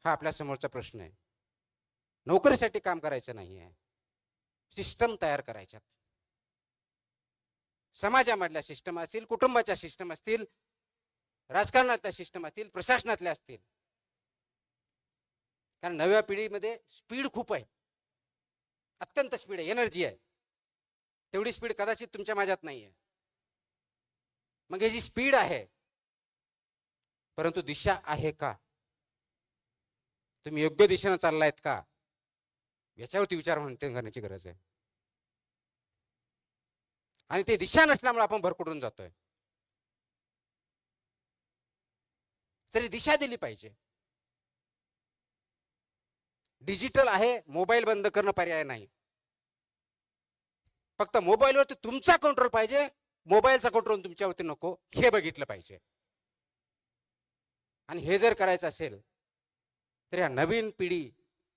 हा आपल्या समोरचा प्रश्न आहे. नोकरीसाठी काम करायचं नाही आहे, सिस्टम तयार करायच्यात. समाजामधल्या सिस्टम असतील, कुटुंबाच्या सिस्टम असतील, राजकारणातल्या सिस्टम असतील, प्रशासनातल्या असतील. कारण नव्या पिढीमध्ये स्पीड खूप आहे, अत्यंत स्पीड आहे, एनर्जी आहे. तेवढी स्पीड कदाचित तुमच्या माझ्यात नाही आहे. मग ही जी स्पीड आहे, परंतु दिशा आहे का? तुम्ही योग्य दिशेने चाललायत का? याच्यावरती विचार करण्याची गरज आहे. आणि ते दिशा नसल्यामुळे आपण भरकडून जातोय. तरी दिशा दिली पाहिजे. डिजिटल आहे, मोबाईल बंद करणं पर्याय नाही. फक्त मोबाईलवरती तुमचा कंट्रोल पाहिजे, मोबाईलचा कंट्रोल तुमच्यावरती नको, हे बघितलं पाहिजे. आणि हे जर करायचं असेल तर या नवीन पिढी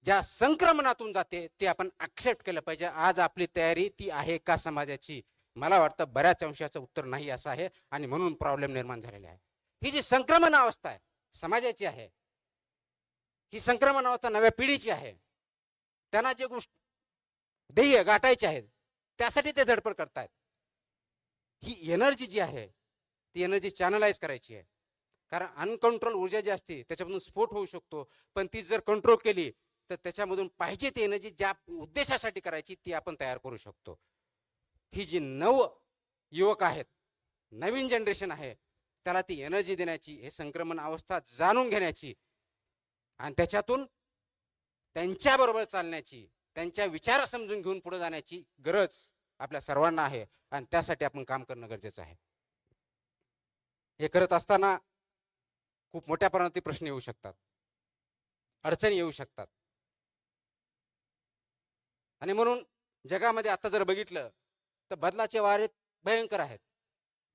ज्या संक्रमणातून जाते ते आपण ऍक्सेप्ट केलं पाहिजे. आज आपली तयारी ती आहे का समाजाची? मला वाटतं बऱ्याच अंशाचं उत्तर नाही असं आहे, आणि म्हणून प्रॉब्लेम निर्माण झालेले आहे. ही जी संक्रमण अवस्था आहे समाजाची आहे, ही संक्रमण अवस्था नव्या पिढीची आहे. त्यांना जे गोष्ट ध्येय गाठायचे आहेत त्यासाठी ते धडपड करतायत. ही एनर्जी जी आहे ती एनर्जी चॅनलाइज करायची आहे. कारण अनकंट्रोल ऊर्जा जी असते त्याच्यामधून स्फोट होऊ शकतो, पण ती जर कंट्रोल केली तर त्याच्यामधून पाहिजे ती एनर्जी ज्या उद्देशासाठी करायची ती आपण तयार करू शकतो. ही जी नव युवक आहेत, नवीन जनरेशन आहे, त्याला ती एनर्जी देण्याची, हे संक्रमण अवस्था जाणून घेण्याची आणि त्याच्यातून त्यांच्याबरोबर चालण्याची, त्यांच्या विचार समजून घेऊन पुढे जाण्याची गरज आपल्या सर्वांना आहे आणि त्यासाठी आपण काम करणं गरजेचं आहे. हे करत असताना खूप मोठ्या प्रमाणात प्रश्न येऊ शकतात, अडचणी येऊ शकतात. आणि म्हणून जगामध्ये आता जर बघितलं तर बदलाचे वारे भयंकर आहेत.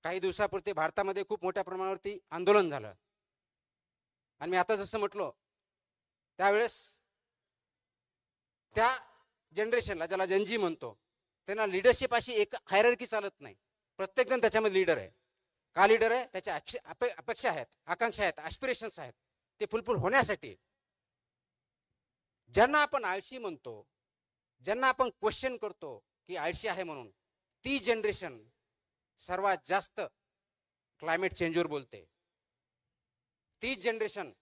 काही दिवसापूर्वी भारतामध्ये खूप मोठ्या प्रमाणावरती आंदोलन झालं आणि मी आता जसं म्हटलो त्यावेळेस त्या जनरेशनला, ज्याला जनजी म्हणतो, त्यांना लिडरशिप अशी एक हायरार्की चालत नाही. प्रत्येक जण त्याच्यामध्ये लीडर आहे. का लीडर आहे? त्याच्या अपेक्षा आहेत, आकांक्षा आहेत, ॲस्पिरेशन्स आहेत. ते फुलफिल होण्यासाठी ज्यांना आपण आळशी म्हणतो, ज्यांना आपण क्वेश्चन करतो की आळशी आहे म्हणून, ती जनरेशन सर्वात जास्त क्लायमेट चेंजवर बोलते. ती जनरेशन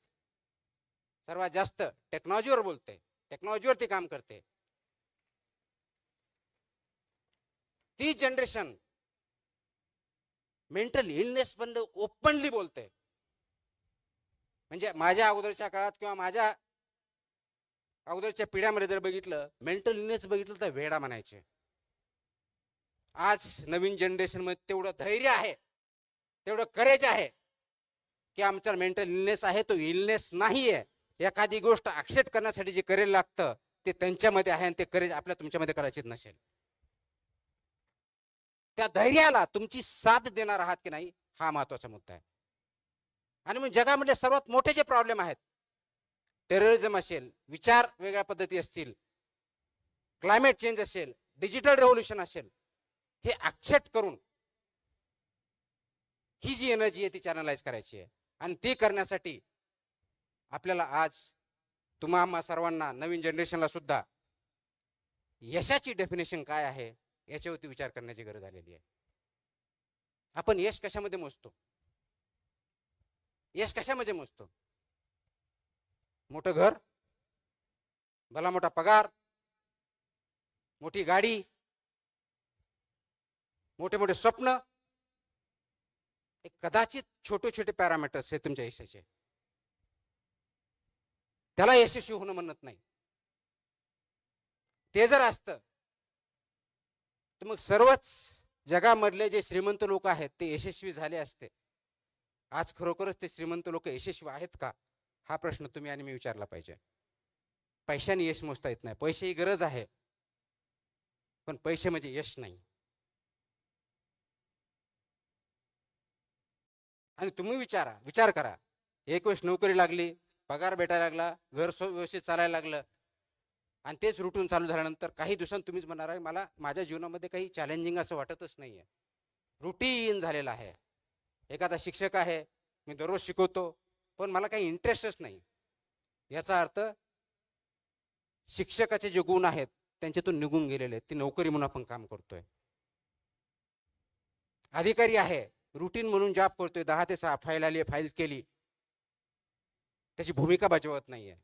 सर्वात जास्त टेक्नॉलॉजीवर बोलते, टेक्नॉलॉजीवरती काम करते. ती जनरेशन मेंटल इलनेस बंद ओपनली बोलते. म्हणजे माझ्या अगोदरच्या काळात किंवा माझ्या अगोदरच्या पिढ्यामध्ये जर बघितलं, मेंटल इलनेस बघितलं तर वेडा म्हणायचे. आज नवीन जनरेशन मध्ये तेवढं धैर्य आहे, तेवढं करेज आहे की आमचा मेंटल इलनेस आहे तो इलनेस नाही आहे. एखादी गोष्ट ऍक्सेप्ट करण्यासाठी जे करेज लागतं ते त्यांच्यामध्ये आहे आणि ते करेज आपल्या तुमच्यामध्ये करायचे नसेल. त्या धैर्याला तुमची साथ देणार आहात की नाही, हा महत्वाचा मुद्दा आहे. आणि मग जगामध्ये सर्वात मोठे जे प्रॉब्लेम आहेत, टेररिझम असेल, विचार वेगळ्या पद्धती असतील, क्लायमेट चेंज असेल, डिजिटल रेव्होल्युशन असेल, हे ऍक्सेप्ट करून ही जी एनर्जी आहे ती चॅनलाइज करायची आहे. आणि ती करण्यासाठी आपल्याला आज तुम्हा सर्वांना, नवीन जनरेशनला सुद्धा यशाची डेफिनेशन काय आहे याच्यावरती विचार करण्याची गरज आलेली आहे. आपण यश कशामध्ये मोजतो? यश कशामध्ये मोजतो? मोठं घर, भला मोठा पगार, मोठी गाडी, मोठे मोठे स्वप्न, कदाचित छोटे छोटे पॅरामीटर्स आहेत तुमच्या यशाचे. त्याला यशस्वी होणं म्हणत नाही. ते जर असतं तर मग सर्वच जगामधले जे श्रीमंत लोक आहेत ते यशस्वी झाले असते. आज खरोखरच ते श्रीमंत लोक यशस्वी आहेत का, हा प्रश्न तुम्ही आणि मी विचारला पाहिजे. पैशाने यश मोजता येत नाही. पैसे ही गरज आहे, पण पैसे म्हणजे यश नाही. आणि तुम्ही विचार करा, एक वेळेस नोकरी लागली, पगार भेटायला लागला, घर व्यवस्थित चालायला लागलं आणि तेच रुटीन चालू झाल्यानंतर काही दिवसांत तुम्हीच म्हणणार आहे मला माझ्या जीवनामध्ये काही चॅलेंजिंग असं वाटतच नाहीये, रुटीन झालेलं आहे. एखादा शिक्षक आहे, मी दररोज शिकवतो, पण मला काही इंटरेस्टच नाही. याचा अर्थ शिक्षकाचे जे गुण आहेत त्यांच्यातून निघून गेलेले आहेत. ती नोकरी म्हणून आपण काम करतोय. अधिकारी आहे, रुटीन म्हणून जॉब करतोय, 10 ते 6 फाईल आली, फाईल केली, त्याची भूमिका बजावत नाहीये.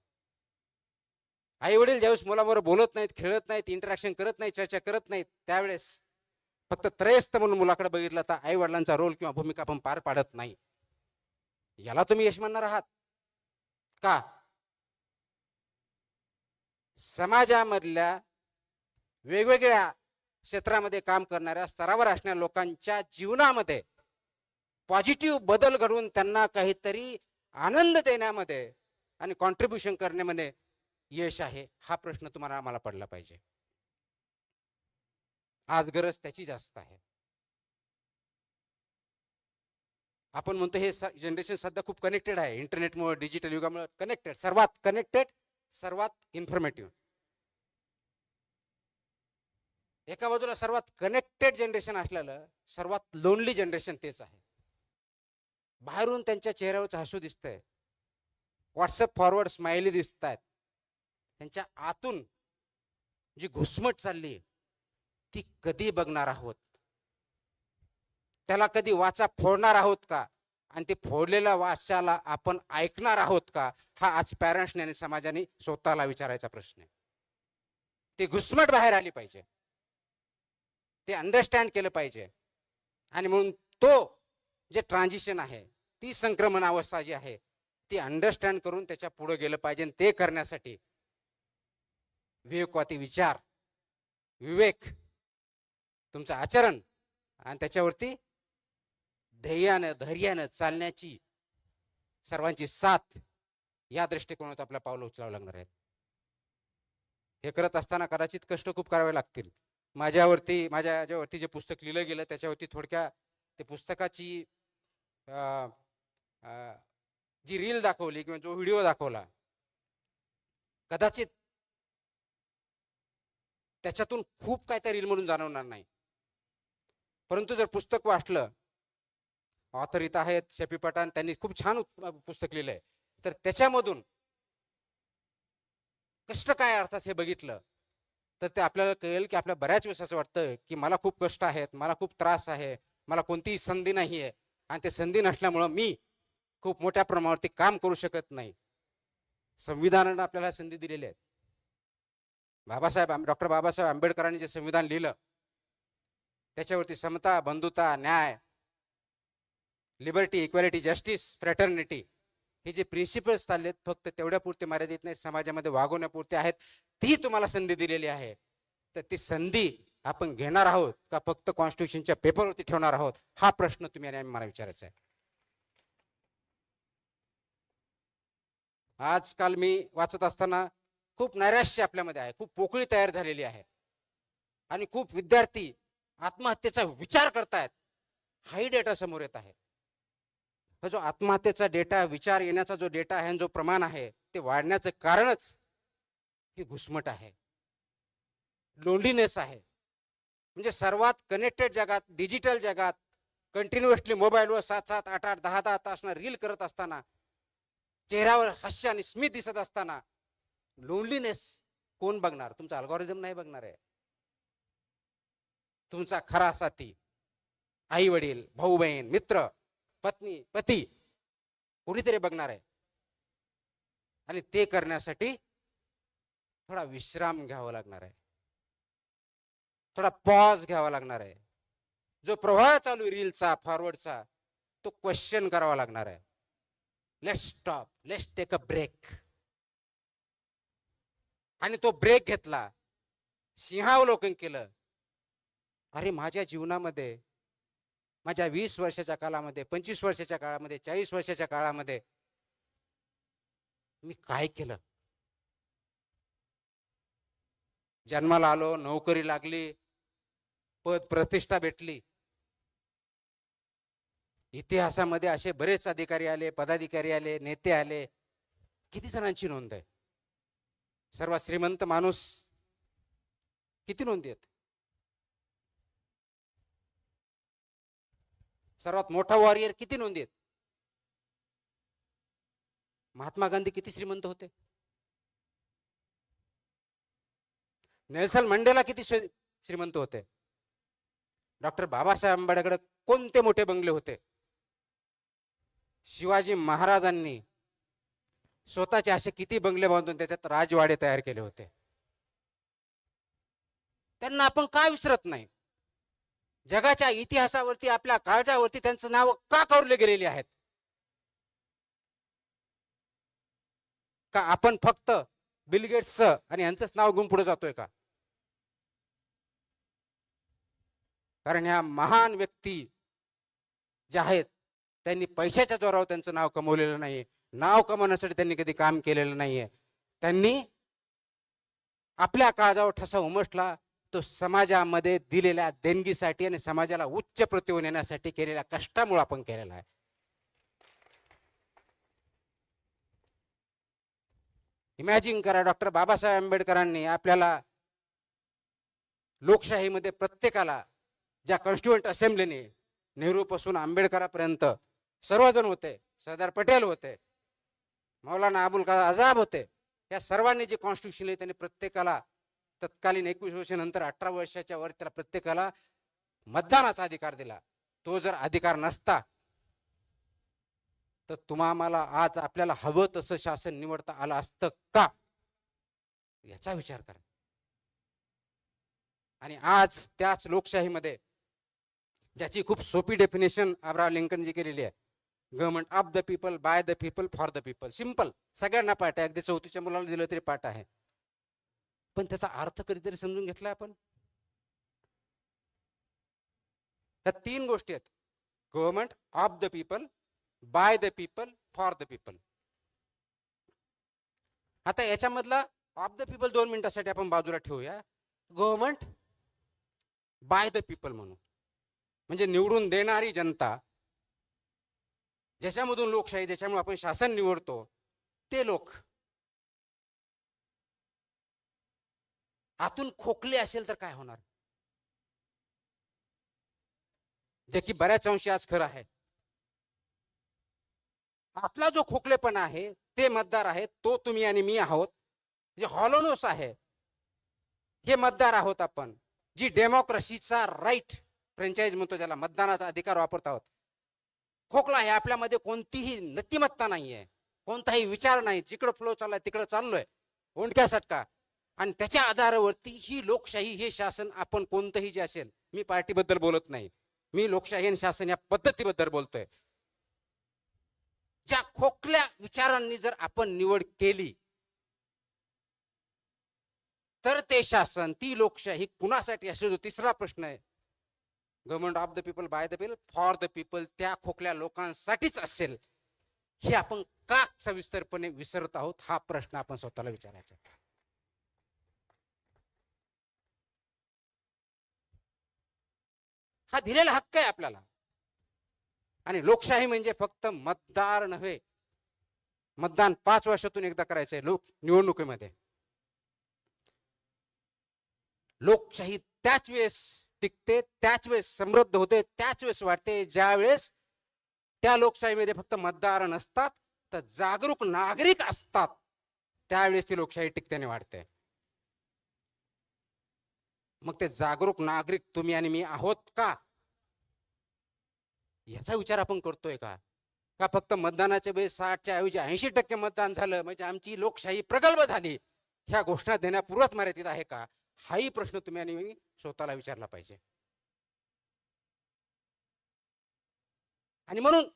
आई वडील ज्यावेळेस मुलाबरोबर बोलत नाहीत, खेळत नाहीत, इंटरॅक्शन करत नाहीत, चर्चा करत नाहीत, त्यावेळेस फक्त त्रयस्थ म्हणून मुलाकडे बघितलं तर आई वडिलांचा रोल किंवा भूमिका आपण पार पाडत नाही. याला तुम्ही यश म्हणणार आहात का? समाजामधल्या वेगवेगळ्या क्षेत्रामध्ये काम करणाऱ्या, स्तरावर असणाऱ्या लोकांच्या जीवनामध्ये पॉझिटिव्ह बदल घडवून त्यांना काहीतरी आनंद देण्यामध्ये आणि कॉन्ट्रीब्युशन करण्यामध्ये यश आहे, हा प्रश्न तुम्हाला आम्हाला पडला पाहिजे. आज गरज त्याची जास्त आहे. आपण म्हणतो हे जनरेशन सध्या खूप कनेक्टेड आहे, इंटरनेटमुळे, डिजिटल युगामुळे कनेक्टेड, सर्वात कनेक्टेड, सर्वात इन्फॉर्मेटिव्ह. एका बाजूला सर्वात कनेक्टेड जनरेशन असलेलं सर्वात लोनली जनरेशन तेच आहे. बाहेरून त्यांच्या चेहऱ्यावरचं हसू दिसतंय, व्हॉट्सअप फॉरवर्ड स्माइली दिसत आहेत, त्यांच्या आतून जी घुसमट चालली ती कधी बघणार आहोत? त्याला कधी वाचा फोडणार आहोत का? आणि ते फोडलेल्या वाचाला आपण ऐकणार आहोत का? हा आज पॅरेंट्सने आणि समाजाने स्वतःला विचारायचा प्रश्न आहे. ती घुसमट बाहेर आली पाहिजे, ते अंडरस्टँड केलं पाहिजे. आणि म्हणून तो जे ट्रान्झिशन आहे, ती संक्रमण अवस्था जी आहे, ती अंडरस्टँड करून त्याच्या पुढे गेलं पाहिजे. ते करण्यासाठी विवेकवादी विचार, विवेक, तुमचं आचरण आणि त्याच्यावरती ध्येयानं धैर्यानं चालण्याची सर्वांची साथ, या दृष्टिकोनात आपल्या पावलं उचलावं लागणार आहेत. हे करत असताना कदाचित कष्ट खूप करावे लागतील. माझ्यावरती जे पुस्तक लिहिलं गेलं त्याच्यावरती थोडक्या ते पुस्तकाची जी रील दाखवली किंवा जो व्हिडिओ दाखवला, कदाचित त्याच्यातून खूप काय त्या रील म्हणून जाणवणार नाही. परंतु जर पुस्तक वाचलं, ऑथर इथं आहेत शफी पठाण, त्यांनी खूप छान पुस्तक लिहिलंय, तर त्याच्यामधून कष्ट काय अर्थात हे बघितलं तर ते आपल्याला कळेल की आपल्या बऱ्याच वेळेस असं वाटतं की मला खूप कष्ट आहेत, मला खूप त्रास आहे, मला कोणतीही संधी नाही आहे, आणि ते संधी नसल्यामुळं मी खूप मोठ्या प्रमाणावरती काम करू शकत नाही. संविधानानं आपल्याला संधी दिलेली आहे. डॉक्टर बाबासाहेब आंबेडकरांनी जे संविधान लिहिलं त्याच्यावरती समता, बंधुता, न्याय, लिबर्टी, इक्वॅलिटी, जस्टिस, फ्रॅटर्निटी हे जे प्रिन्सिपल्स चाललेत फक्त तेवढ्यापुरते मर्यादित नाही, समाजामध्ये वागवण्यापुरते आहेत. ती तुम्हाला संधी दिलेली आहे, तर ती संधी आपण घेणार आहोत का फक्त कॉन्स्टिट्यूशनच्या पेपरवरती ठेवणार आहोत, हा प्रश्न तुम्ही आणि मला विचारायचा आहे. आजकाल मी वाचत असताना खूप नैराश्य आपल्यामध्ये आहे, खूप पोकळी तयार झालेली आहे आणि खूप विद्यार्थी आत्महत्येचा विचार करतायत. हाही डेटा समोर येत आहे. जो आत्महत्येचा डेटा, विचार येण्याचा जो डेटा आहे, जो प्रमाण आहे, ते वाढण्याचं कारणच ही घुसमट आहे, लोनलीनेस आहे. म्हणजे सर्वात कनेक्टेड जगात, डिजिटल जगात कंटिन्युअसली मोबाईलवर 7-7, 8-8, 10-10 तास रील करत असताना, चेहऱ्यावर हास्य आणि स्मित दिसत असताना लोनलीनेस कोण बघणार? तुमचा अल्गोरिदम नाही बघणार आहे. तुमचा खरा साथी आई वडील, भाऊ बहीण, मित्र, पत्नी, पती कोणीतरी बघणार आहे. आणि ते करण्यासाठी थोडा विश्राम घ्यावा लागणार आहे, थोडा पॉज घ्यावा लागणार आहे. जो प्रवाह चालू रीलचा, फॉरवर्डचा, तो क्वेश्चन करावा लागणार आहे. Let's stop, let's take a break. आणि तो ब्रेक घेतला, सिंहावलोकन केलं, अरे माझ्या जीवनामध्ये, माझ्या 20 वर्षाच्या काळामध्ये, 25 वर्षाच्या काळामध्ये, 40 वर्षाच्या काळामध्ये मी काय केलं? जन्माला आलो, नोकरी लागली, पद प्रतिष्ठा भेटली, इतिहासामध्ये असे बरेच अधिकारी आले, पदाधिकारी आले, नेते आले, किती जणांची नोंद आहे? सर्वात श्रीमंत माणूस किती नोंदी आहेत? सर्वात मोठा वॉरियर किती नोंदी आहेत? महात्मा गांधी किती श्रीमंत होते? नेल्सन मंडेला किती श्रीमंत होते? डॉक्टर बाबासाहेब आंबेडकर कोणते मोठे बंगले होते? शिवाजी महाराजांनी स्वतःचे असे किती बंगले बांधून त्याच्यात राजवाडे तयार केले होते? त्यांना आपण का विसरत नाही? जगाच्या इतिहासावरती, आपल्या काळजावरती त्यांचं नाव का कोरले गेलेली आहेत? का आपण फक्त बिल गेट्स आणि यांचंच नाव घेऊन पुढे जातोय का? कारण ह्या महान व्यक्ती ज्या आहेत त्यांनी पैशाच्या जोरावर त्यांचं नाव कमवलेलं नाही. नाव कमवण्यासाठी त्यांनी कधी काम केलेलं नाहीये. त्यांनी आपल्या काळजावर ठसा उमटला तो समाजामध्ये दिलेल्या देणगीसाठी आणि समाजाला उच्च प्रतीवर नेण्यासाठी केलेल्या कष्टामुळे आपण केलेला आहे. इमॅजिन करा, डॉक्टर बाबासाहेब आंबेडकरांनी आपल्याला लोकशाहीमध्ये प्रत्येकाला, ज्या कॉन्स्टिट्युएंट असेंब्लीने नेहरूपासून आंबेडकरांपर्यंत सर्वजण होते, सरदार पटेल होते, मौलाना अबुल कलाम आझाद होते, या सर्वांनी जे कॉन्स्टिट्यूशन लिहिले त्यांनी प्रत्येकाला तत्कालीन 21 वर्षानंतर 18 वर्षाच्या वर त्याला प्रत्येकाला मतदानाचा अधिकार दिला. तो जर अधिकार नसता तर तुम्हाला आज आपल्याला हवं तसं शासन निवडता आलं असतं का? याचा विचार करा. आणि आज त्याच लोकशाहीमध्ये, ज्याची खूप सोपी डेफिनेशन अब्राहम लिंकनजी केलेली आहे, government of the people, by the people, for the people. Simple, सगळ्यांना पाठ आहे, अगदी 4थीच्या मुलाला दिलं तरी पाठ आहे. पण त्याचा अर्थ कधीतरी समजून घेतला आपण? ह्या 3 गोष्टी आहेत: government of the people, by the people, for the people. आता याच्यामधला ऑफ द पीपल 2 मिनिटासाठी आपण बाजूला ठेवूया. गव्हर्नमेंट बाय द पीपल म्हणून, म्हणजे निवडून देणारी जनता, ज्याच्यामधून लोकशाही, ज्याच्यामुळे आपण शासन निवडतो, ते लोक आतून खोकले असेल तर काय होणार? जे की बऱ्याच अंशी आज खरं आहे. आतला जो खोकलेपणा आहे ते मतदार आहेत, तो तुम्ही आणि मी आहोत. जे हॉलोनोस आहे हे मतदार आहोत आपण. जी डेमोक्रेसीचा राईट, फ्रँचाईज म्हणतो ज्याला, मतदानाचा अधिकार वापरत आहोत. खोकला आहे, आपल्यामध्ये कोणतीही नैतिमत्ता नाहीये, कोणताही विचार नाही, जिकडं फ्लो चाललाय तिकडं चाललोय, ओंडक्या सटका. आणि त्याच्या आधारावरती ही लोकशाही, हे शासन, आपण कोणतंही जे असेल, मी पार्टीबद्दल बोलत नाही, मी लोकशाही आणि शासन या पद्धतीबद्दल बोलतोय. ज्या खोकल्या विचारांनी जर आपण निवड केली तर ते शासन, ती लोकशाही कुणासाठी असेल? जो तिसरा प्रश्न आहे, government of the people, by the people, for the people, त्या खोकल्या लोकांसाठीच असेल, हे आपण का सविस्तरपणे विसरत आहोत? हा प्रश्न आपण स्वतःला विचारायचा. हा दिलेला हक्क आहे आपल्याला. आणि लोकशाही म्हणजे फक्त मतदार नव्हे, मतदान 5 वर्षातून एकदा करायचंय निवडणुकीमध्ये. लोकशाही त्याच वेळेस टिकते, त्याच वेळेस समृद्ध होते, त्याच वेळेस वाटते ज्या वेळेस त्या लोकशाहीमध्ये फक्त मतदार नसतात तर जागरूक नागरिक असतात. त्यावेळेस ती लोकशाही टिकतेने वाढते. मग ते जागरूक नागरिक तुम्ही आणि मी आहोत का, याचा विचार आपण करतोय का? का फक्त मतदानाच्या वेळेस 60च्या ऐवजी 80% मतदान झालं म्हणजे आमची लोकशाही प्रगल्भ झाली, ह्या घोषणा देण्यापूर्वक मर्यादित आहे का? हाही प्रश्न तुम्ही आणि मी स्वतःला विचारला पाहिजे. आणि म्हणून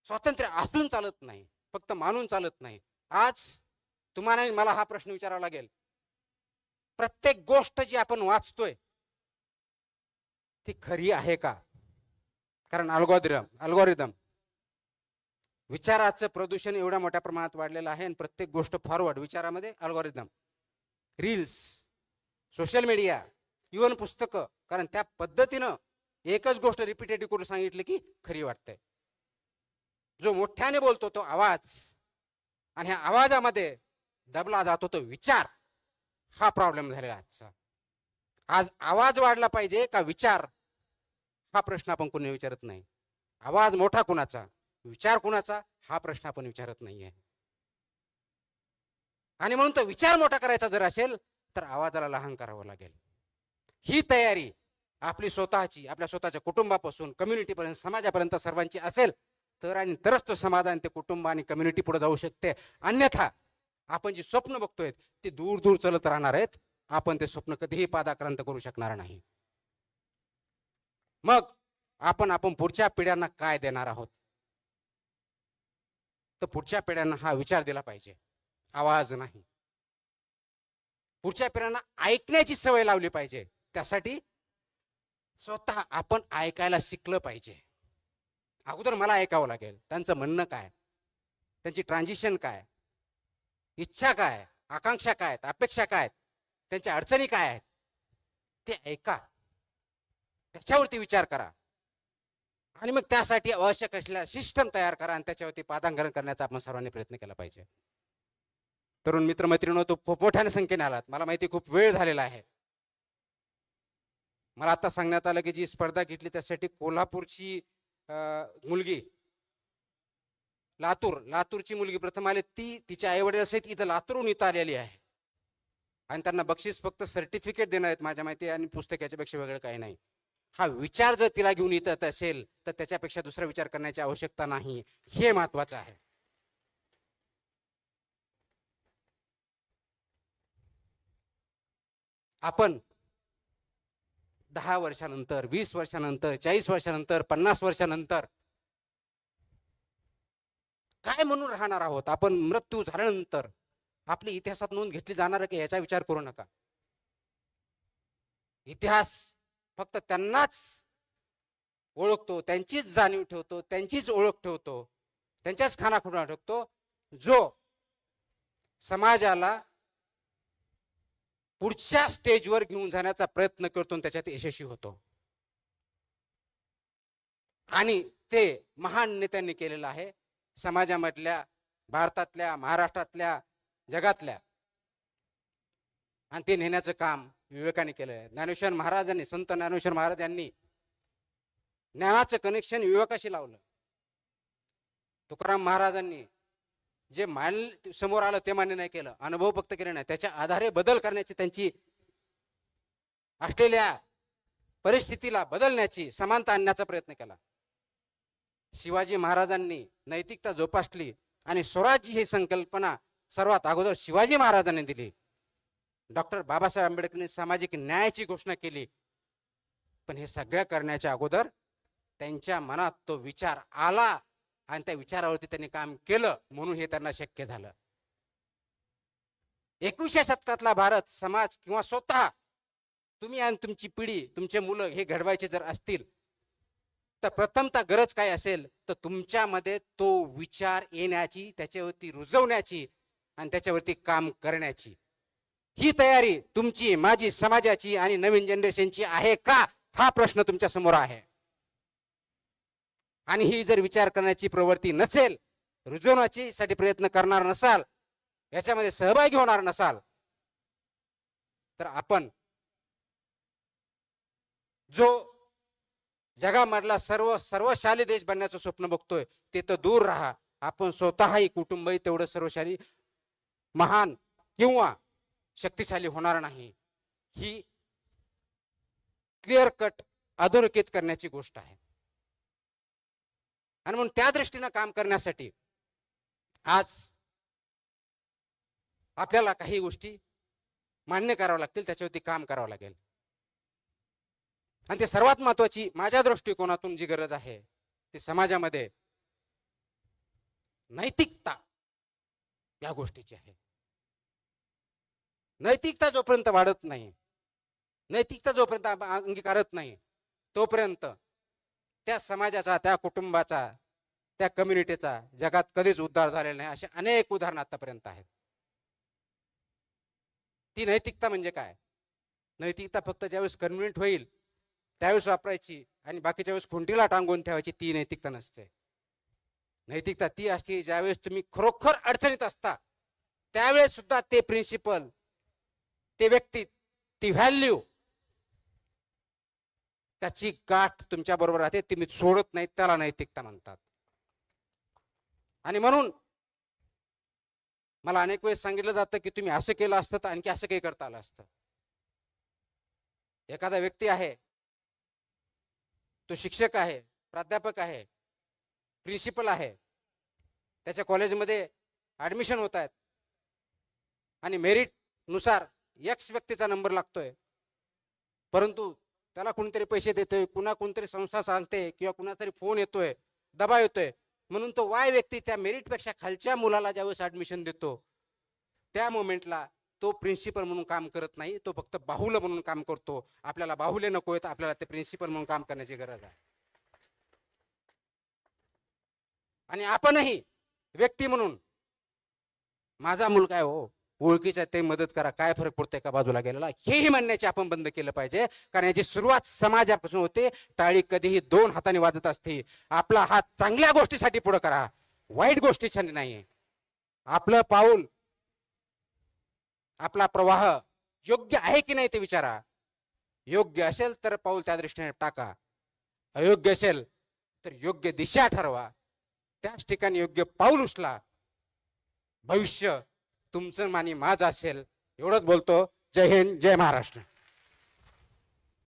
स्वातंत्र्य असून चालत नाही, फक्त मानून चालत नाही. आज तुम्हाला मला हा प्रश्न विचारावा लागेल, प्रत्येक गोष्ट जी आपण वाचतोय ती खरी आहे का? कारण अल्गोरिदम, विचाराचं प्रदूषण एवढ्या मोठ्या प्रमाणात वाढलेलं आहे. आणि प्रत्येक गोष्ट फॉरवर्ड विचारामध्ये algorithm, reels, social media, even पुस्तकं. कारण त्या पद्धतीनं एकच गोष्ट रिपीटेटिव्ह करून सांगितली की खरी वाटते. जो मोठ्याने बोलतो तो आवाज, आणि ह्या आवाजामध्ये दबला जातो तो विचार, हा प्रॉब्लेम झालेला आजचा. आज आवाज वाढला पाहिजे का विचार, हा प्रश्न आपण कोणी विचारत नाही. आवाज मोठा कुणाचा, विचार कुणाचा, हा प्रश्न आपण विचारत नाहीये. आणि म्हणून तो विचार मोठा करायचा जर असेल तर आवाजाला लहान करावं लागेल. ही तयारी आपली स्वतःची, आपल्या स्वतःच्या कुटुंबापासून कम्युनिटीपर्यंत, समाजापर्यंत सर्वांची असेल तर, आणि तरच तो समाधान, ते कुटुंब आणि कम्युनिटी पुढे जाऊ शकते. अन्यथा आपण जी स्वप्न बघतोय ती दूर दूर चलत राहणार आहेत. आपण ते स्वप्न कधीही पादाक्रांत करू शकणार नाही. मग आपण पुढच्या पिढ्यांना काय देणार आहोत? तर पुढच्या पिढ्यांना हा विचार दिला पाहिजे, आवाज नाही. पुढच्या पिढ्यांना ऐकण्याची सवय लावली पाहिजे. त्यासाठी स्वतः आपण ऐकायला शिकलं पाहिजे. अगोदर मला ऐकावं लागेल, त्यांचं म्हणणं काय, त्यांची ट्रान्झिशन काय, इच्छा काय, आकांक्षा काय, अपेक्षा काय, त्यांच्या अडचणी काय आहेत, ते ऐका, त्याच्यावरती विचार करा. आणि मग त्यासाठी आवश्यक असलेला सिस्टम तयार करा आणि त्याच्यावरती पादांकरण करण्याचा आपण सर्वांनी प्रयत्न केला पाहिजे. तरुण मित्र मैत्रिणी तो खूप मोठ्या संख्येने आलात, मला माहिती खूप वेळ झालेला आहे. मला आता सांगण्यात आलं की जी स्पर्धा घेतली त्यासाठी कोल्हापूरची मुलगी, लातूरची मुलगी प्रथम आली, ती तिच्या आई वडील असेल इथं लातूरहून इथं आलेली आहे. आणि त्यांना बक्षीस फक्त सर्टिफिकेट देणार आहेत माझ्या माहिती, आणि पुस्तकाच्या पेक्षा वेगळं काही नाही. हा विचार जर तिला घेऊन येत असेल तर त्याच्यापेक्षा दुसरा विचार करण्याची आवश्यकता नाही, हे महत्वाचं आहे. आपण 10 वर्षानंतर, 20 वर्षानंतर, 40 वर्षानंतर, 50 वर्षानंतर काय म्हणून राहणार आहोत आपण मृत्यू झाल्यानंतर, आपली इतिहासात नोंद घेतली जाणार की याचा विचार करू नका. इतिहास फक्त त्यांनाच ओळखतो, त्यांचीच जाणीव ठेवतो, त्यांचीच ओळख ठेवतो, त्यांच्याच खानाखुणा ठेवतो जो समाजाला पुढच्या स्टेजवर घेऊन जाण्याचा प्रयत्न करतो आणि त्याच्यात यशस्वी होतो. आणि ते महान नेत्यांनी केलेलं आहे. समाजामधल्या, भारतातल्या, महाराष्ट्रातल्या, जगातल्या, आणि ते नेण्याचं काम विवेकाने केलं आहे. ज्ञानेश्वर महाराजांनी, संत ज्ञानेश्वर महाराज यांनी ज्ञानाचं कनेक्शन विवेकाशी लावलं. तुकाराम महाराजांनी जे समोर आलं ते मान्य नाही केलं, अनुभव फक्त केले नाही, त्याच्या आधारे बदल करण्याची, त्यांची असलेल्या परिस्थितीला बदलण्याची, समानता आणण्याचा प्रयत्न केला. शिवाजी महाराजांनी नैतिकता जोपासली आणि स्वराज्य ही संकल्पना सर्वात अगोदर शिवाजी महाराजांनी दिली. डॉक्टर बाबासाहेब आंबेडकरांनी सामाजिक न्यायाची घोषणा केली. पण हे सगळं करण्याच्या अगोदर त्यांच्या मनात तो विचार आला आणि त्या विचारावरती त्यांनी काम केलं, म्हणून हे त्यांना शक्य झालं. 21व्या शतकातला भारत समाज किंवा स्वतः तुम्ही आणि तुमची पिढी, तुमचे मुलं हे घडवायचे जर असतील तर प्रथमतः गरज काय असेल तर तुमच्यामध्ये तो विचार येण्याची, त्याच्यावरती रुजवण्याची आणि त्याच्यावरती काम करण्याची. ही तयारी तुमची, माझी, समाजाची आणि नवीन जनरेशनची आहे का, हा प्रश्न तुमच्या समोर आहे. आणि ही जर विचार करण्याची प्रवृत्ती नसेल, रुजवण्याची साठी प्रयत्न करणार नसाल, याच्यामध्ये सहभागी होणार नसाल, तर आपण जो जगामधला सर्वशाली देश बनण्याचं स्वप्न बघतोय ते तर दूर राहा. आपण स्वतःही, कुटुंबही तेवढं सर्वशाली, महान किंवा शक्तिशाली होणार नाही. ही क्लिअर कट अधोरेखित करण्याची गोष्ट आहे. आणि म्हणून त्या दृष्टीने काम करण्यासाठी आज आपल्याला काही गोष्टी मान्य कराव्या लागतील, त्याच्यावरती काम करावं लागेल. आणि ते सर्वात महत्वाची माझ्या दृष्टिकोनातून जी गरज आहे ती समाजामध्ये नैतिकता या गोष्टीची आहे. नैतिकता जोपर्यंत वाढत नाही, नैतिकता जोपर्यंत अंगीकारत नाही, तोपर्यंत त्या समाजाचा, त्या कुटुंबाचा, त्या कम्युनिटीचा जगात कधीच उद्धार झालेला नाही. असे अनेक उदाहरण आतापर्यंत आहेत. ती नैतिकता म्हणजे काय? नैतिकता फक्त ज्यावेळेस कन्व्हिनियंट होईल त्यावेळेस वापरायची आणि बाकीच्या वेळेस खुंटीला टांगून ठेवायची, ती नैतिकता नसते. नैतिकता ती असते ज्यावेळेस तुम्ही खरोखर अडचणीत असता त्यावेळेस सुद्धा ते प्रिन्सिपल, ते व्यक्ती, ती व्हॅल्यू, त्याची गाठ तुमच्या बरोबर राहते, तुम्ही सोडत नाही, त्याला नैतिकता म्हणतात. आणि म्हणून मला अनेक वेळेस सांगितलं जातं की तुम्ही असं केलं असतं तर आणखी असं काही करता आलं असतं. एखादा व्यक्ती आहे, तो शिक्षक आहे, प्राध्यापक आहे, प्रिन्सिपल आहे, त्याच्या कॉलेजमध्ये ऍडमिशन होत आहेत आणि मेरिट नुसार एक्स व्यक्तीचा नंबर लागतोय, परंतु त्याला कोणीतरी पैसे देतोय, कोणतरी संस्था सांगते किंवा कुणातरी फोन येतोय, दबाव येतोय, म्हणून तो वाय व्यक्ती त्या मेरिटपेक्षा खालच्या मुलाला ज्यावेळेस ऍडमिशन देतो त्या मोमेंटला तो प्रिन्सिपल म्हणून काम करत नाही, तो फक्त बाहुलं म्हणून काम करतो. आपल्याला बाहुले नको आहेत, आपल्याला ते प्रिन्सिपल म्हणून काम करण्याची गरज आहे. आणि आपणही व्यक्ती म्हणून, माझा मुलगा आहे हो, ओळखीच्या ते मदत करा, काय फरक पडतोय का बाजूला गेलेला, हेही म्हणण्याचे आपण बंद केलं पाहिजे. कारण याची सुरुवात समाजापासून होते. टाळी कधीही 2 हाताने वाजत असते. आपला हात चांगल्या गोष्टीसाठी पुढे करा, वाईट गोष्टीसाठी नाही. आपलं पाऊल, आपला प्रवाह योग्य आहे की नाही ते विचारा. योग्य असेल तर पाऊल त्या दृष्टीने टाका, अयोग्य असेल तर योग्य दिशा ठरवा, त्याच ठिकाणी योग्य पाऊल उचला. भविष्य तुमचं आणि माझं असेल. एवढंच बोलतो. जय हिंद, जय महाराष्ट्र.